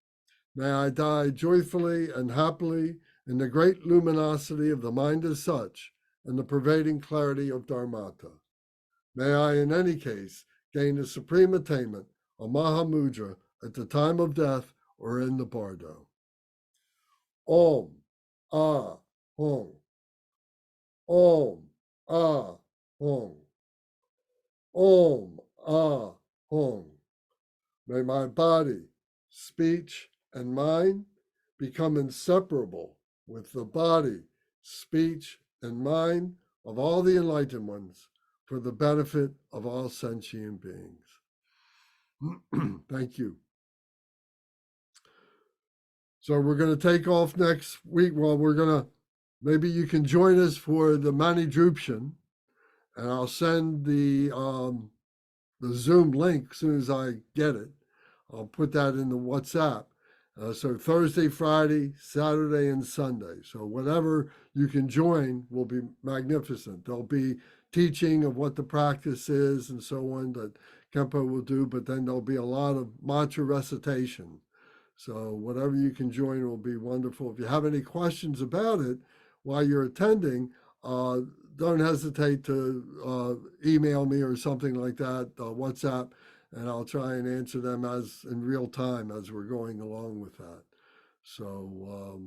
May I die joyfully and happily in the great luminosity of the mind as such and the pervading clarity of Dharmata. May I, in any case, gain the supreme attainment of Mahamudra at the time of death or in the bardo. Om, Ah, Hong. Om, Ah, Hong. Om, Ah, Hong. May my body, speech, and mind become inseparable with the body, speech, and mind of all the enlightened ones for the benefit of all sentient beings. Thank you. So we're going to take off next week. Well, maybe you can join us for the Mani Drupshan, and I'll send the Zoom link as soon as I get it. I'll put that in the WhatsApp. So Thursday, Friday, Saturday, and Sunday. So whatever you can join will be magnificent. There'll be teaching of what the practice is and so on that Kempo will do, but then there'll be a lot of mantra recitation. So whatever you can join will be wonderful. If you have any questions about it while you're attending, don't hesitate to email me or something like that, WhatsApp, and I'll try and answer them as in real time as we're going along with that. So,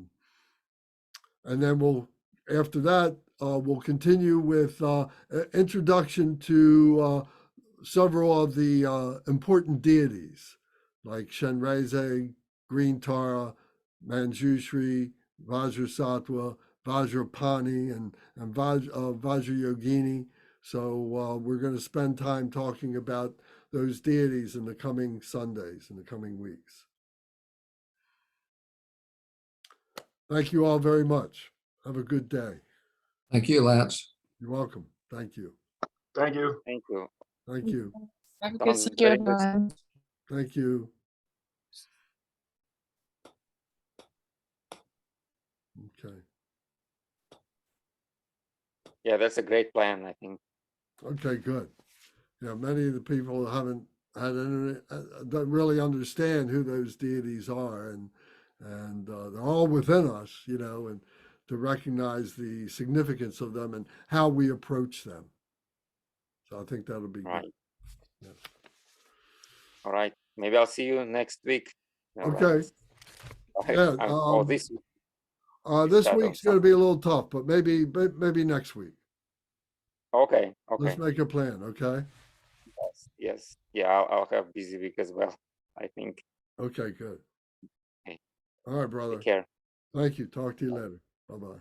and then after that, we'll continue with introduction to several of the important deities like Shenreze, Green Tara, Manjushri, Vajrasattva, Vajrapani, and Vajrayogini. So we're going to spend time talking about those deities in the coming Sundays, in the coming weeks. Thank you all very much. Have a good day. Thank you, Lance. You're welcome. Thank you. Thank you. Thank you. Thank you. Have a good Sounds Thank you, very good. everyone. Thank you. Okay. Yeah, that's a great plan, I think. Okay, good. Yeah, many of the people haven't had any, don't really understand who those deities are, and they're all within us, and to recognize the significance of them and how we approach them. So I think that'll be Right. good. Yeah. All right. Maybe I'll see you next week. Okay. Yeah. This week. This Start on week's going to be a little tough, but maybe next week. Okay. Okay. Let's make a plan. Okay. Yes. Yeah, I'll have busy week as well, I think. Okay. Good. Okay. All right, brother. Take care. Thank you. Talk to you later. Bye-bye.